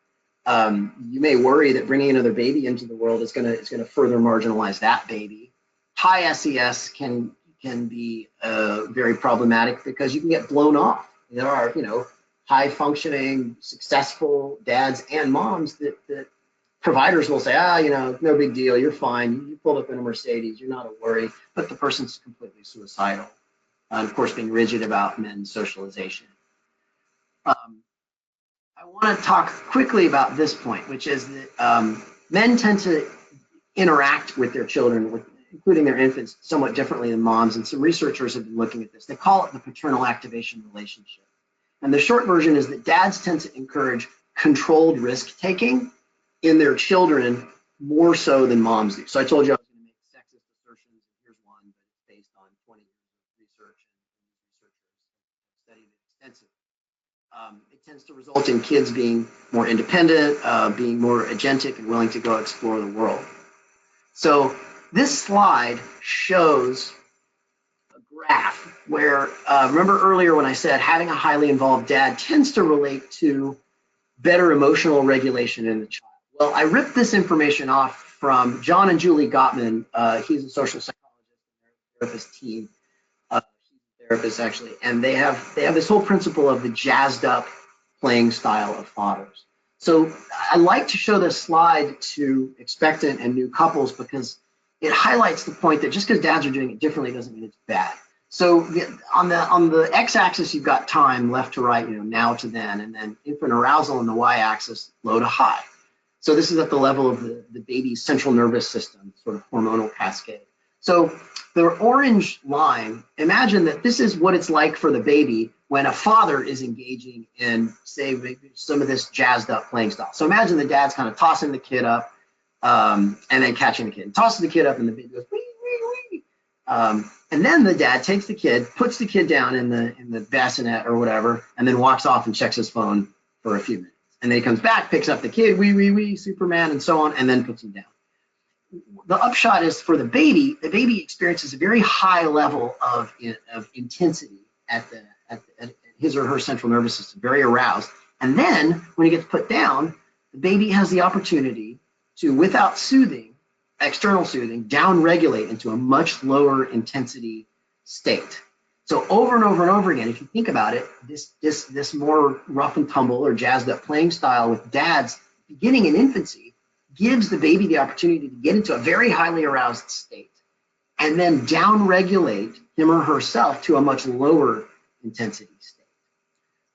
[SPEAKER 2] you may worry that bringing another baby into the world is going to further marginalize that baby. High SES can be very problematic because you can get blown off. There are, high functioning, successful dads and moms that providers will say, no big deal, you're fine. You pulled up in a Mercedes, you're not a worry, but the person's completely suicidal. Of course, being rigid about men's socialization. I want to talk quickly about this point, which is that men tend to interact with their children, including their infants, somewhat differently than moms, and some researchers have been looking at this. They call it the paternal activation relationship. And the short version is that dads tend to encourage controlled risk-taking in their children more so than moms do. So I told you I was going to make sexist assertions. Here's one, but it's based on 20 years of research, and researchers have studied it extensively. It tends to result in kids being more independent, being more agentic and willing to go explore the world. So this slide shows graph where, remember earlier when I said having a highly involved dad tends to relate to better emotional regulation in the child. Well, I ripped this information off from John and Julie Gottman. He's a social psychologist and therapist team. She's a therapist actually, and they have this whole principle of the jazzed up playing style of fathers. So I like to show this slide to expectant and new couples because it highlights the point that just because dads are doing it differently doesn't mean it's bad. So on the x-axis, you've got time left to right, now to then, and then infant arousal on the y-axis, low to high. So this is at the level of the baby's central nervous system, sort of hormonal cascade. So the orange line, imagine that this is what it's like for the baby when a father is engaging in, say, maybe some of this jazzed up playing style. So imagine the dad's kind of tossing the kid up and then catching the kid, and tosses the kid up, and the baby goes, wee, wee, wee. And then the dad takes the kid, puts the kid down in the bassinet or whatever, and then walks off and checks his phone for a few minutes. And then he comes back, picks up the kid, wee, wee, wee, Superman, and so on, and then puts him down. The upshot is for the baby experiences a very high level of intensity at his or her central nervous system, very aroused. And then when he gets put down, the baby has the opportunity to, without soothing, external soothing, down-regulate into a much lower intensity state. So over and over and over again, if you think about it, this more rough and tumble or jazzed up playing style with dads beginning in infancy gives the baby the opportunity to get into a very highly aroused state and then down-regulate him or herself to a much lower intensity state.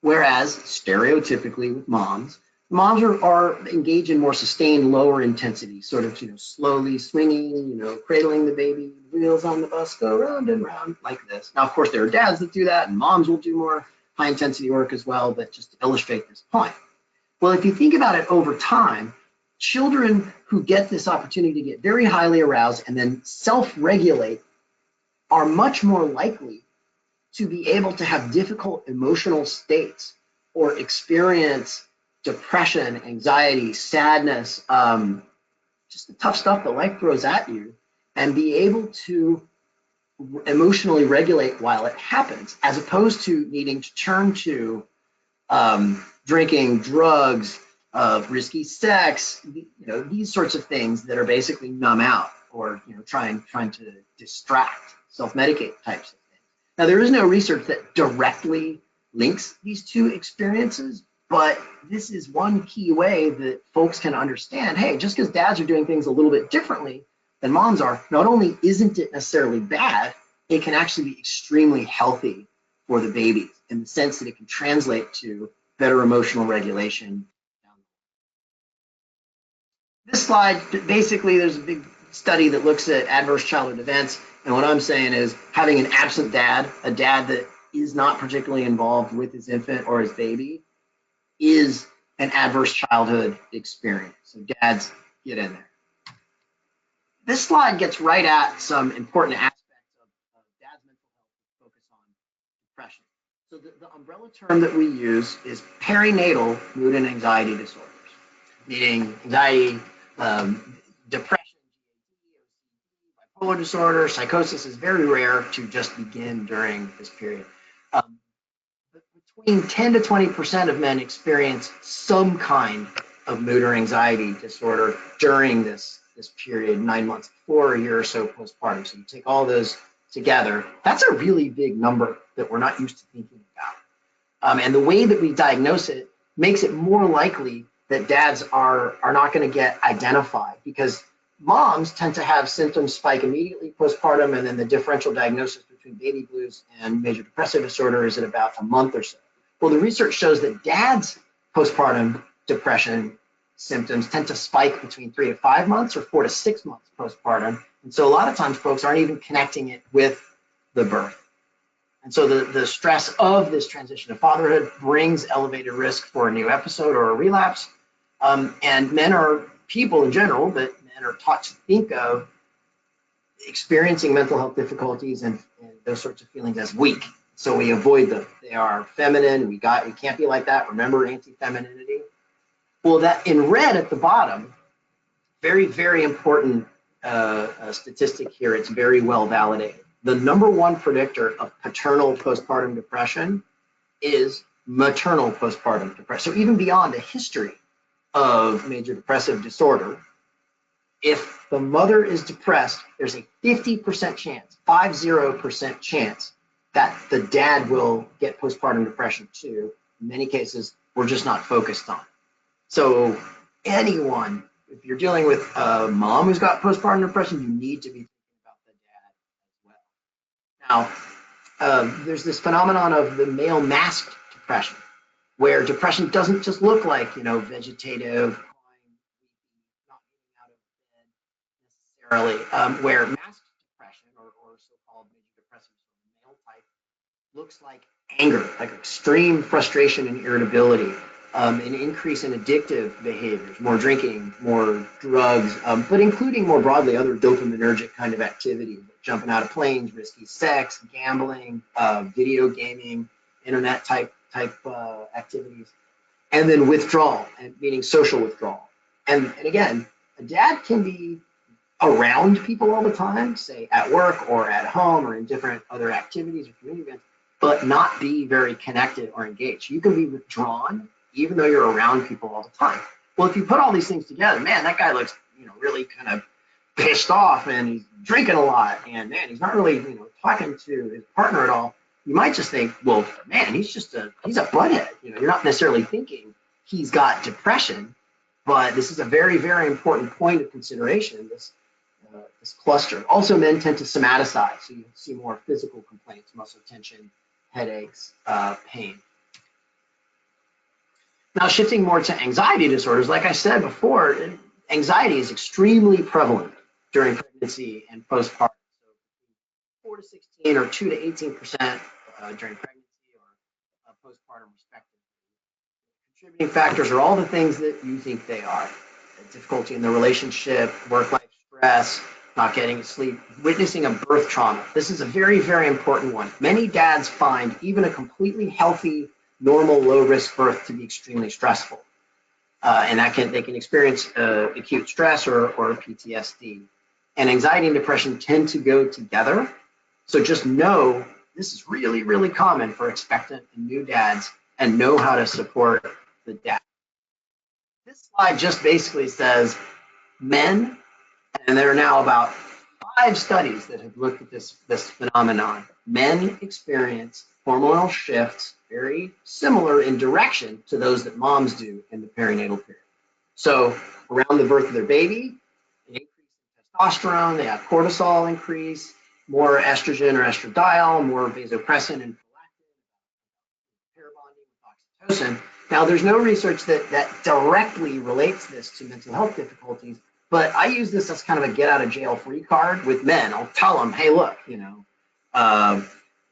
[SPEAKER 2] Whereas stereotypically with moms are engaged in more sustained lower intensity, sort of, slowly swinging, cradling the baby, wheels on the bus go round and round like this. Now, of course, there are dads that do that, and moms will do more high intensity work as well, but just to illustrate this point. Well, if you think about it over time, children who get this opportunity to get very highly aroused and then self-regulate are much more likely to be able to have difficult emotional states or experience depression, anxiety, sadness, just the tough stuff that life throws at you, and be able to emotionally regulate while it happens, as opposed to needing to turn to drinking, drugs, risky sex, these sorts of things that are basically numb out or trying to distract, self-medicate types of things. Now, there is no research that directly links these two experiences, but this is one key way that folks can understand, hey, just because dads are doing things a little bit differently than moms are, not only isn't it necessarily bad, it can actually be extremely healthy for the baby in the sense that it can translate to better emotional regulation. This slide, basically, there's a big study that looks at adverse childhood events, and what I'm saying is having an absent dad, a dad that is not particularly involved with his infant or his baby, is an adverse childhood experience. So dads, get in there. This slide gets right at some important aspects of dad's mental health focus on depression. So the umbrella term that we use is perinatal mood and anxiety disorders, meaning anxiety, depression, bipolar disorder, psychosis is very rare to just begin during this period. Between 10 to 20% of men experience some kind of mood or anxiety disorder during this period, 9 months before, a year or so postpartum. So you take all those together, that's a really big number that we're not used to thinking about. And the way that we diagnose it makes it more likely that dads are not going to get identified, because moms tend to have symptoms spike immediately postpartum, and then the differential diagnosis between baby blues and major depressive disorder is at about a month or so. Well, the research shows that dads' postpartum depression symptoms tend to spike between 3 to 5 months or 4 to 6 months postpartum. And so a lot of times folks aren't even connecting it with the birth. And so the stress of this transition to fatherhood brings elevated risk for a new episode or a relapse. And men are people in general, but men are taught to think of experiencing mental health difficulties and those sorts of feelings as weak. So we avoid them. They are feminine. We can't be like that. Remember anti-femininity? Well, that in red at the bottom, very, very important statistic here. It's very well validated. The number one predictor of paternal postpartum depression is maternal postpartum depression. So even beyond a history of major depressive disorder, if the mother is depressed, there's a 50% chance, 50% chance that the dad will get postpartum depression too. In many cases, we're just not focused on. So anyone, if you're dealing with a mom who's got postpartum depression, you need to be thinking about the dad as well. Now, there's this phenomenon of the male masked depression, where depression doesn't just look like, vegetative, not getting out of bed necessarily, where masked depression or so-called major depressive male type looks like anger, like extreme frustration and irritability, an increase in addictive behaviors, more drinking, more drugs, but including more broadly other dopaminergic kind of activities, like jumping out of planes, risky sex, gambling, video gaming, internet type activities, and then withdrawal, and meaning social withdrawal. And again, a dad can be around people all the time, say at work or at home or in different other activities or community events, but not be very connected or engaged. You can be withdrawn even though you're around people all the time. Well, if you put all these things together, man, that guy looks, really kind of pissed off, and he's drinking a lot, and man, he's not really, talking to his partner at all. You might just think, well, man, he's a butthead. You're not necessarily thinking he's got depression, but this is a very, very important point of consideration, this cluster. Also, men tend to somaticize, so you see more physical complaints, muscle tension, headaches, pain. Now, shifting more to anxiety disorders, like I said before, anxiety is extremely prevalent during pregnancy and postpartum. So 4 to 16 or 2 to 18% during pregnancy or postpartum, respectively. Contributing factors are all the things that you think they are. Difficulty in the relationship, work-life stress, not getting sleep, witnessing a birth trauma. This is a very, very important one. Many dads find even a completely healthy, normal, low-risk birth to be extremely stressful. And they can experience acute stress or PTSD. And anxiety and depression tend to go together. So just know this is really, really common for expectant and new dads, and know how to support the dad. This slide just basically says men, and there are now about 5 studies that have looked at this phenomenon. Men experience hormonal shifts very similar in direction to those that moms do in the perinatal period. So around the birth of their baby, an increase in testosterone, they have cortisol increase, more estrogen or estradiol, more vasopressin and prolactin, pair bonding with oxytocin. Now, there's no research that directly relates this to mental health difficulties, but I use this as kind of a get out of jail free card with men. I'll tell them, hey, look,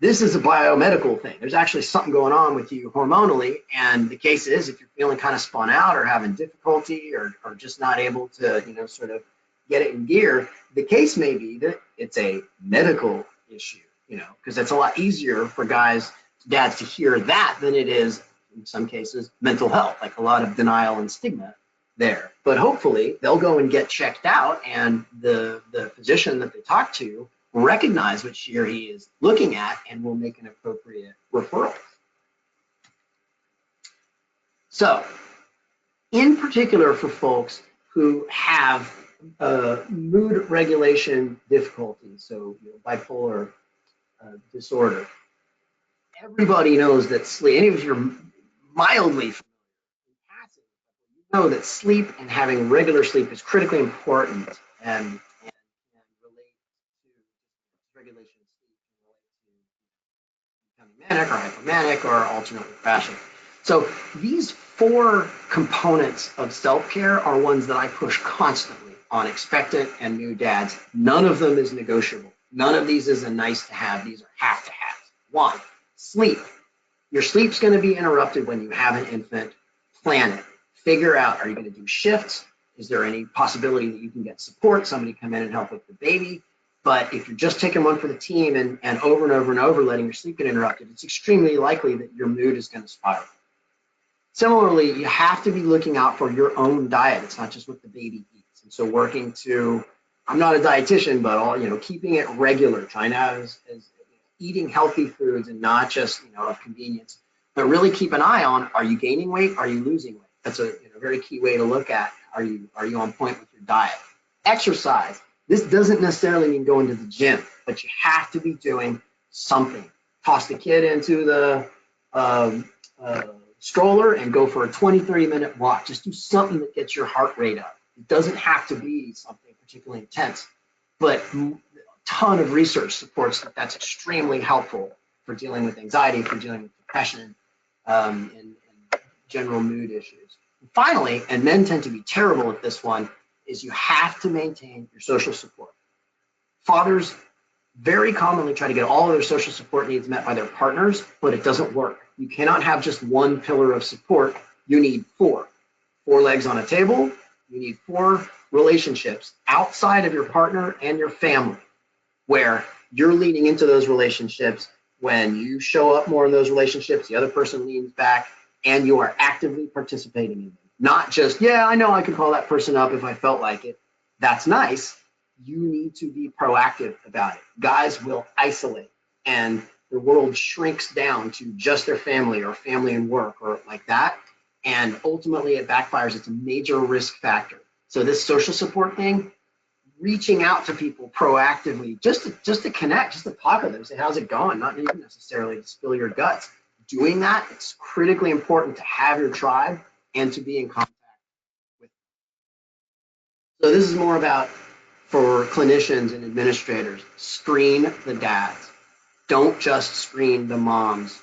[SPEAKER 2] this is a biomedical thing. There's actually something going on with you hormonally, and the case is if you're feeling kind of spun out or having difficulty or just not able to, sort of get it in gear, the case may be that it's a medical issue, because it's a lot easier for dads to hear that than it is, in some cases, mental health, like a lot of denial and stigma there. But hopefully they'll go and get checked out, and the physician that they talk to will recognize what she or he is looking at and will make an appropriate referral. So, in particular for folks who have mood regulation difficulties, so bipolar disorder, everybody knows that sleep, and if you're mildly passive, you know that sleep and having regular sleep is critically important and relate to regulation of sleep can relate to becoming manic or hypomanic or alternate fashion. So these 4 components of self-care are ones that I push constantly on expectant and new dads. None of them is negotiable. None of these is a nice to have. These are have to have. 1, sleep. Your sleep's going to be interrupted when you have an infant. Plan it. Figure out, are you going to do shifts? Is there any possibility that you can get support, somebody come in and help with the baby? But if you're just taking one for the team and over and over and over letting your sleep get interrupted, it's extremely likely that your mood is going to spiral. Similarly, you have to be looking out for your own diet. It's not just what the baby eats. And so working to, I'm not a dietitian, but keeping it regular, trying to have as eating healthy foods and not just, of convenience, but really keep an eye on, are you gaining weight? Are you losing weight? That's a very very key way to look at, are you on point with your diet? Exercise. This doesn't necessarily mean going to the gym, but you have to be doing something. Toss the kid into the stroller and go for a 20-30 minute walk. Just do something that gets your heart rate up. It doesn't have to be something particularly intense, but a ton of research supports that that's extremely helpful for dealing with anxiety, for dealing with depression, and general mood issues. And finally, and men tend to be terrible at this one, is you have to maintain your social support. Fathers very commonly try to get all of their social support needs met by their partners, but it doesn't work. You cannot have just one pillar of support. You need four legs on a table. You need 4 relationships outside of your partner and your family, where you're leaning into those relationships. When you show up more in those relationships, the other person leans back and you are actively participating in them. Not just, yeah, I know I could call that person up if I felt like it. That's nice. You need to be proactive about it. Guys will isolate and the world shrinks down to just their family or family and work or like that. And ultimately it backfires. It's a major risk factor. So this social support thing, reaching out to people proactively, just to connect, just to talk with them, say, how's it going? Not even necessarily to spill your guts. Doing that, it's critically important to have your tribe and to be in contact with them. So this is more about, for clinicians and administrators, screen the dads. Don't just screen the moms.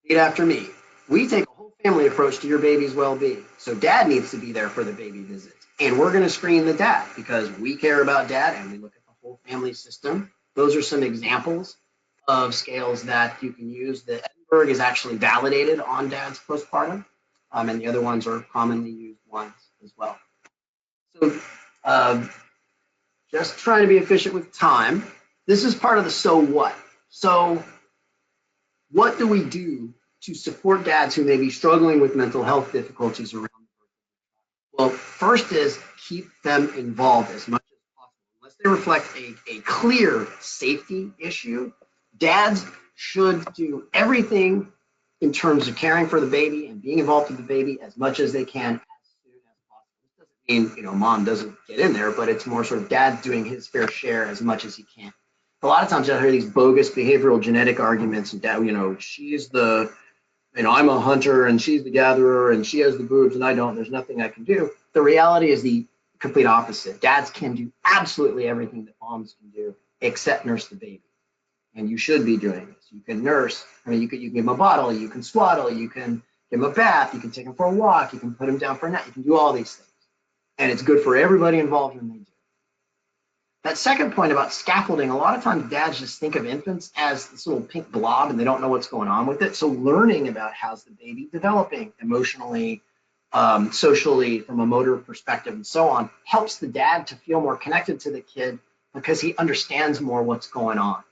[SPEAKER 2] Repeat after me. We take a whole family approach to your baby's well-being. So dad needs to be there for the baby visits. And we're going to screen the dad because we care about dad and we look at the whole family system. Those are some examples of scales that you can use. The Edinburgh is actually validated on dad's postpartum, and the other ones are commonly used ones as well. So just trying to be efficient with time. This is part of the so what. So what do we do to support dads who may be struggling with mental health difficulties around the birth? Well, first is keep them involved as much as possible. Unless they reflect a clear safety issue, dads should do everything in terms of caring for the baby and being involved with the baby as much as they can as soon as possible. This doesn't mean, mom doesn't get in there, but it's more sort of dad doing his fair share as much as he can. A lot of times I hear these bogus behavioral genetic arguments, and dad, she's the, I'm a hunter and she's the gatherer and she has the boobs and I don't, there's nothing I can do. The reality is the complete opposite. Dads can do absolutely everything that moms can do except nurse the baby. And you should be doing this. You can nurse, you can give him a bottle, you can swaddle, you can give him a bath, you can take him for a walk, you can put him down for a nap, you can do all these things. And it's good for everybody involved when they do. That second point about scaffolding, a lot of times dads just think of infants as this little pink blob and they don't know what's going on with it. So learning about how's the baby developing emotionally, socially, from a motor perspective and so on, helps the dad to feel more connected to the kid because he understands more what's going on.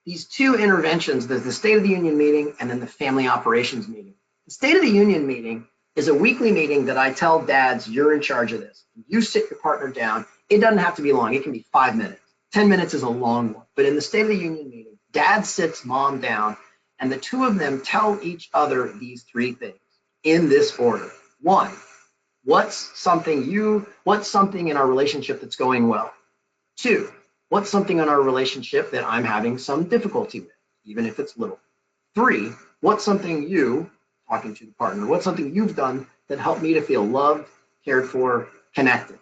[SPEAKER 2] These 2 interventions, the State of the Union meeting and then the family operations meeting. The State of the Union meeting is a weekly meeting that I tell dads, you're in charge of this. You sit your partner down. It doesn't have to be long. It can be 5 minutes. 10 minutes is a long one. But in the State of the Union meeting, dad sits mom down and the 2 of them tell each other these 3 things in this order. 1, what's something in our relationship that's going well? 2, what's something in our relationship that I'm having some difficulty with, even if it's little? 3, what's something talking to the partner, what's something you've done that helped me to feel loved, cared for, connected?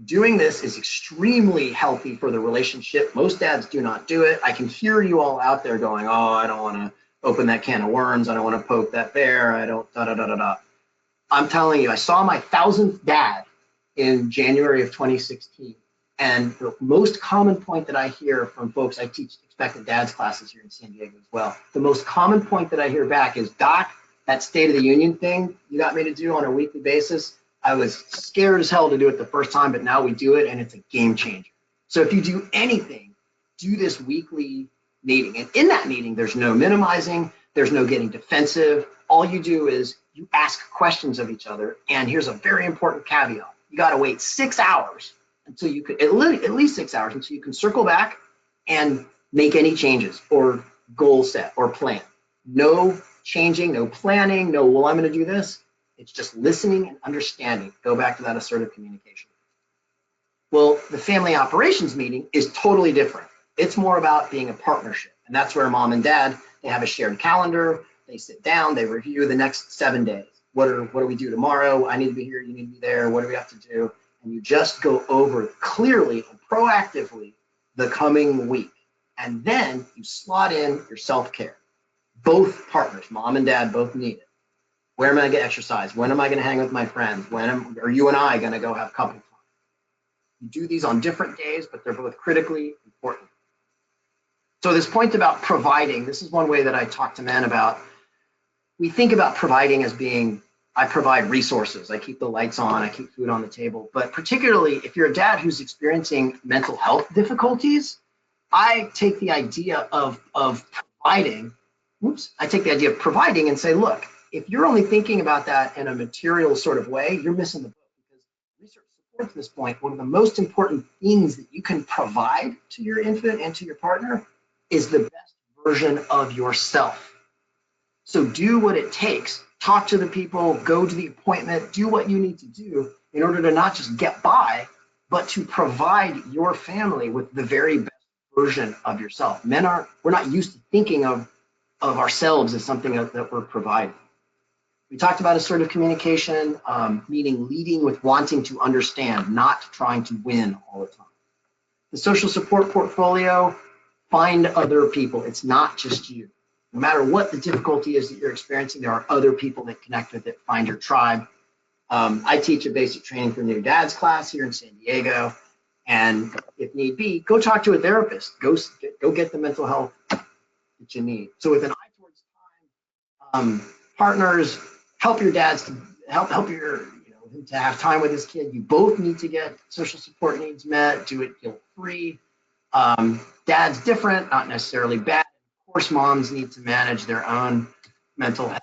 [SPEAKER 2] Doing this is extremely healthy for the relationship. Most dads do not do it. I can hear you all out there going, oh, I don't want to open that can of worms. I don't want to poke that bear. I don't, da-da-da-da-da. I'm telling you, I saw my 1000th dad in January of 2016. And the most common point that I hear from folks, I teach expectant dads classes here in San Diego as well. The most common point that I hear back is, Doc, that State of the Union thing you got me to do on a weekly basis, I was scared as hell to do it the first time, but now we do it and it's a game changer. So if you do anything, do this weekly meeting. And in that meeting, there's no minimizing, there's no getting defensive. All you do is you ask questions of each other. And here's a very important caveat. You got to wait 6 hours until you could, at least 6 hours until you can circle back and make any changes or goal set or plan. No changing, no planning, no, well, I'm going to do this. It's just listening and understanding. Go back to that assertive communication. Well, the family operations meeting is totally different. It's more about being a partnership. And that's where mom and dad, they have a shared calendar. They sit down, they review the next 7 days. What do we do tomorrow? I need to be here, you need to be there. What do we have to do? And you just go over clearly and proactively the coming week. And then you slot in your self-care. Both partners, mom and dad, both need it. Where am I going to get exercise? When am I going to hang with my friends? When are you and I going to go have couple time? You do these on different days, but they're both critically important. So this point about providing, this is one way that I talk to men about. We think about providing as being, I provide resources, I keep the lights on, I keep food on the table. But particularly if you're a dad who's experiencing mental health difficulties, I take the idea of providing, and say, look, if you're only thinking about that in a material sort of way, you're missing the boat. Because research supports this point. One of the most important things that you can provide to your infant and to your partner is the best version of yourself. So do what it takes. Talk to the people, go to the appointment, do what you need to do in order to not just get by, but to provide your family with the very best version of yourself. We're not used to thinking of ourselves as something that we're providing. We talked about assertive communication, meaning leading with wanting to understand, not trying to win all the time. The social support portfolio, find other people. It's not just you. No matter what the difficulty is that you're experiencing, there are other people that connect with it. Find your tribe. I teach a basic training for new dads class here in San Diego. And if need be, go talk to a therapist. Go get the mental health that you need. So with an eye towards time, partners, help your dads to help your him to have time with his kid. You both need to get social support needs met. Do it guilt-free. Dad's different, not necessarily bad. Of course, moms need to manage their own mental health.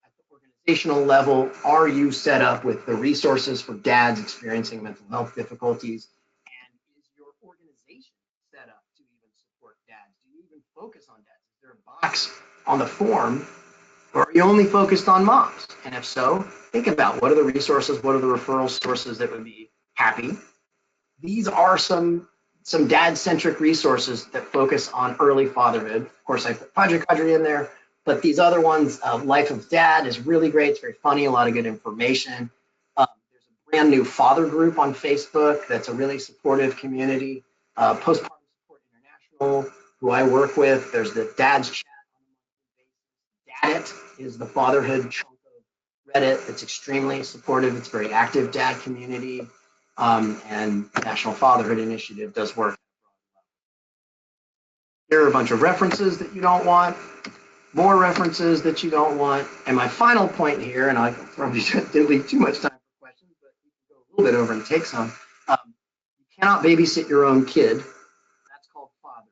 [SPEAKER 2] At the organizational level, are you set up with the resources for dads experiencing mental health difficulties? And is your organization set up to even support dads? Do you even focus on dads? Is there a box on the form, or are you only focused on moms? And if so, think about what are the resources, what are the referral sources that would be happy. These are some dad-centric resources that focus on early fatherhood. Of course, I put Project Audrey in there, but these other ones, Life of Dad is really great. It's very funny, a lot of good information. There's a brand new father group on Facebook that's a really supportive community. Post-partum Support International, who I work with. There's the Dad's Chat. Daddit is the fatherhood chunk of Reddit that's extremely supportive. It's a very active dad community. And National Fatherhood Initiative does work. Here are a bunch of references that you don't want, more references that you don't want. And my final point here, and I probably didn't leave too much time for questions, but you can go a little bit over and take some. You cannot babysit your own kid. That's called father.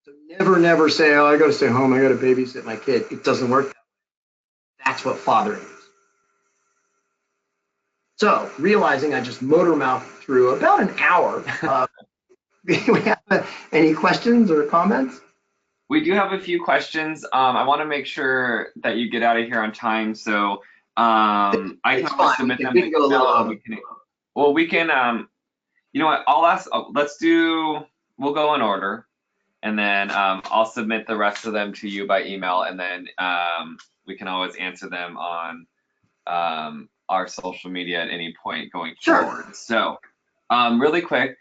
[SPEAKER 2] So never say, oh, I got to stay home, I got to babysit my kid. It doesn't work that way. That's what fathering is. So, realizing I just motor mouthed through about an hour, do we have any questions or comments?
[SPEAKER 1] We do have a few questions. I want to make sure that you get out of here on time, so I can always submit them.
[SPEAKER 2] We can go a little over.
[SPEAKER 1] We can. You know what? I'll ask. We'll go in order, and then I'll submit the rest of them to you by email, and then we can always answer them on our social media at any point going forward. So, really quick,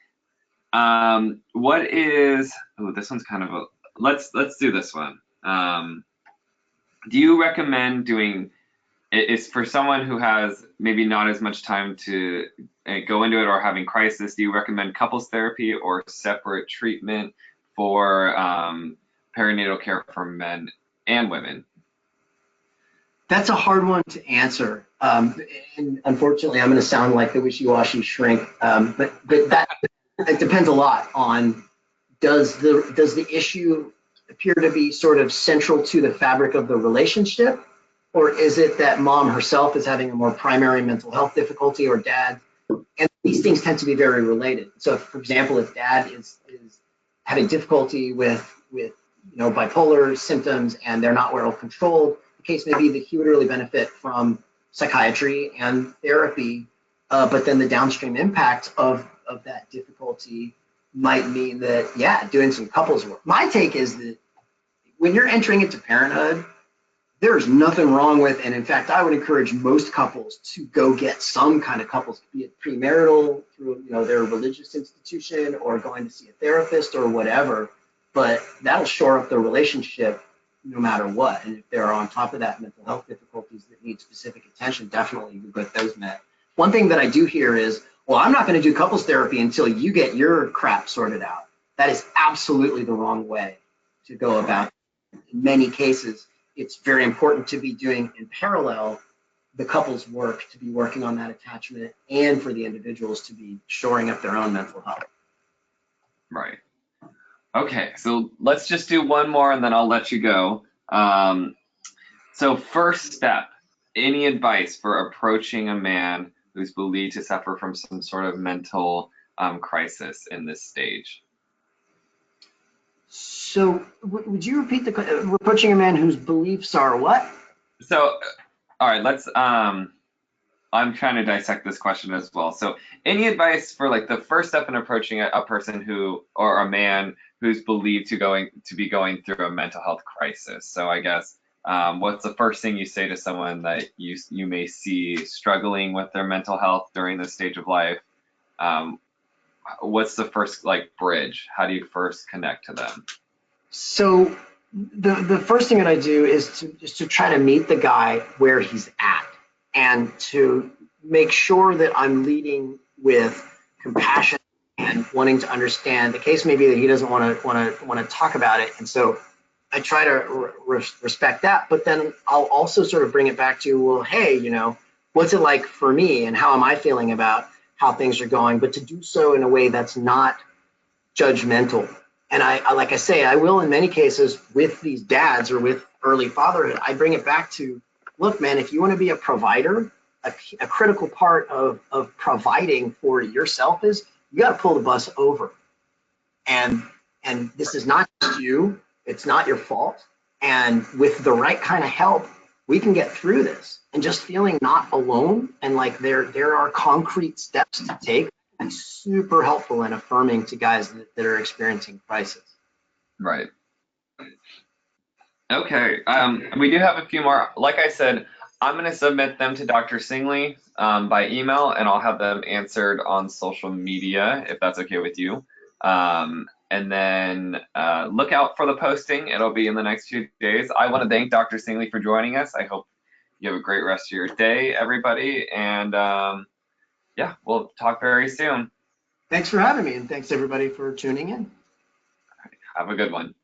[SPEAKER 1] what is? Oh, this one's kind of a. Let's do this one. Do you recommend doing? It's for someone who has maybe not as much time to go into it or having crisis. Do you recommend couples therapy or separate treatment for perinatal care for men and women?
[SPEAKER 2] That's a hard one to answer. And unfortunately, I'm going to sound like the wishy-washy shrink, but that it depends a lot on does the issue appear to be sort of central to the fabric of the relationship, or is it that mom herself is having a more primary mental health difficulty, or dad? And these things tend to be very related. So, for example, if dad is having difficulty with bipolar symptoms and they're not well controlled, the case may be that he would really benefit from psychiatry and therapy, but then the downstream impact of that difficulty might mean that, yeah, doing some couples work. My take is that when you're entering into parenthood, there's nothing wrong with, and in fact, I would encourage most couples to go get some kind of couples, be it premarital through their religious institution or going to see a therapist or whatever. But that'll shore up the relationship no matter what. And if there are on top of that mental health difficulties that need specific attention, definitely you get those met. One thing that I do hear is, well, I'm not going to do couples therapy until you get your crap sorted out. That is absolutely the wrong way to go about it. In many cases, it's very important to be doing in parallel the couple's work, to be working on that attachment, and for the individuals to be shoring up their own mental health.
[SPEAKER 1] Right. Okay, so let's just do one more and then I'll let you go. So first step, any advice for approaching a man who's believed to suffer from some sort of mental crisis in this stage?
[SPEAKER 2] So would you repeat we're approaching a man whose beliefs are what?
[SPEAKER 1] So, all right, I'm trying to dissect this question as well. So any advice for like the first step in approaching a person or a man who's believed to be going through a mental health crisis? So I guess, what's the first thing you say to someone that you may see struggling with their mental health during this stage of life? What's the first bridge? How do you first connect to them?
[SPEAKER 2] So the first thing that I do is to try to meet the guy where he's at, and to make sure that I'm leading with compassion and wanting to understand. The case may be that he doesn't want to talk about it, and so I try to respect that. But then I'll also sort of bring it back to, well, hey, what's it like for me, and how am I feeling about how things are going? But to do so in a way that's not judgmental. And I like I say, I will in many cases with these dads or with early fatherhood, I bring it back to, look, man, if you want to be a provider, a critical part of providing for yourself is you got to pull the bus over. And this is not just you. It's not your fault. And with the right kind of help, we can get through this. And just feeling not alone and like there are concrete steps to take is super helpful and affirming to guys that are experiencing crisis.
[SPEAKER 1] Right. Okay. We do have a few more. Like I said, I'm going to submit them to Dr. Singley by email, and I'll have them answered on social media if that's okay with you. And then look out for the posting. It'll be in the next few days. I want to thank Dr. Singley for joining us. I hope you have a great rest of your day, everybody. And yeah, we'll talk very soon.
[SPEAKER 2] Thanks for having me, and thanks everybody for tuning in.
[SPEAKER 1] Have a good one.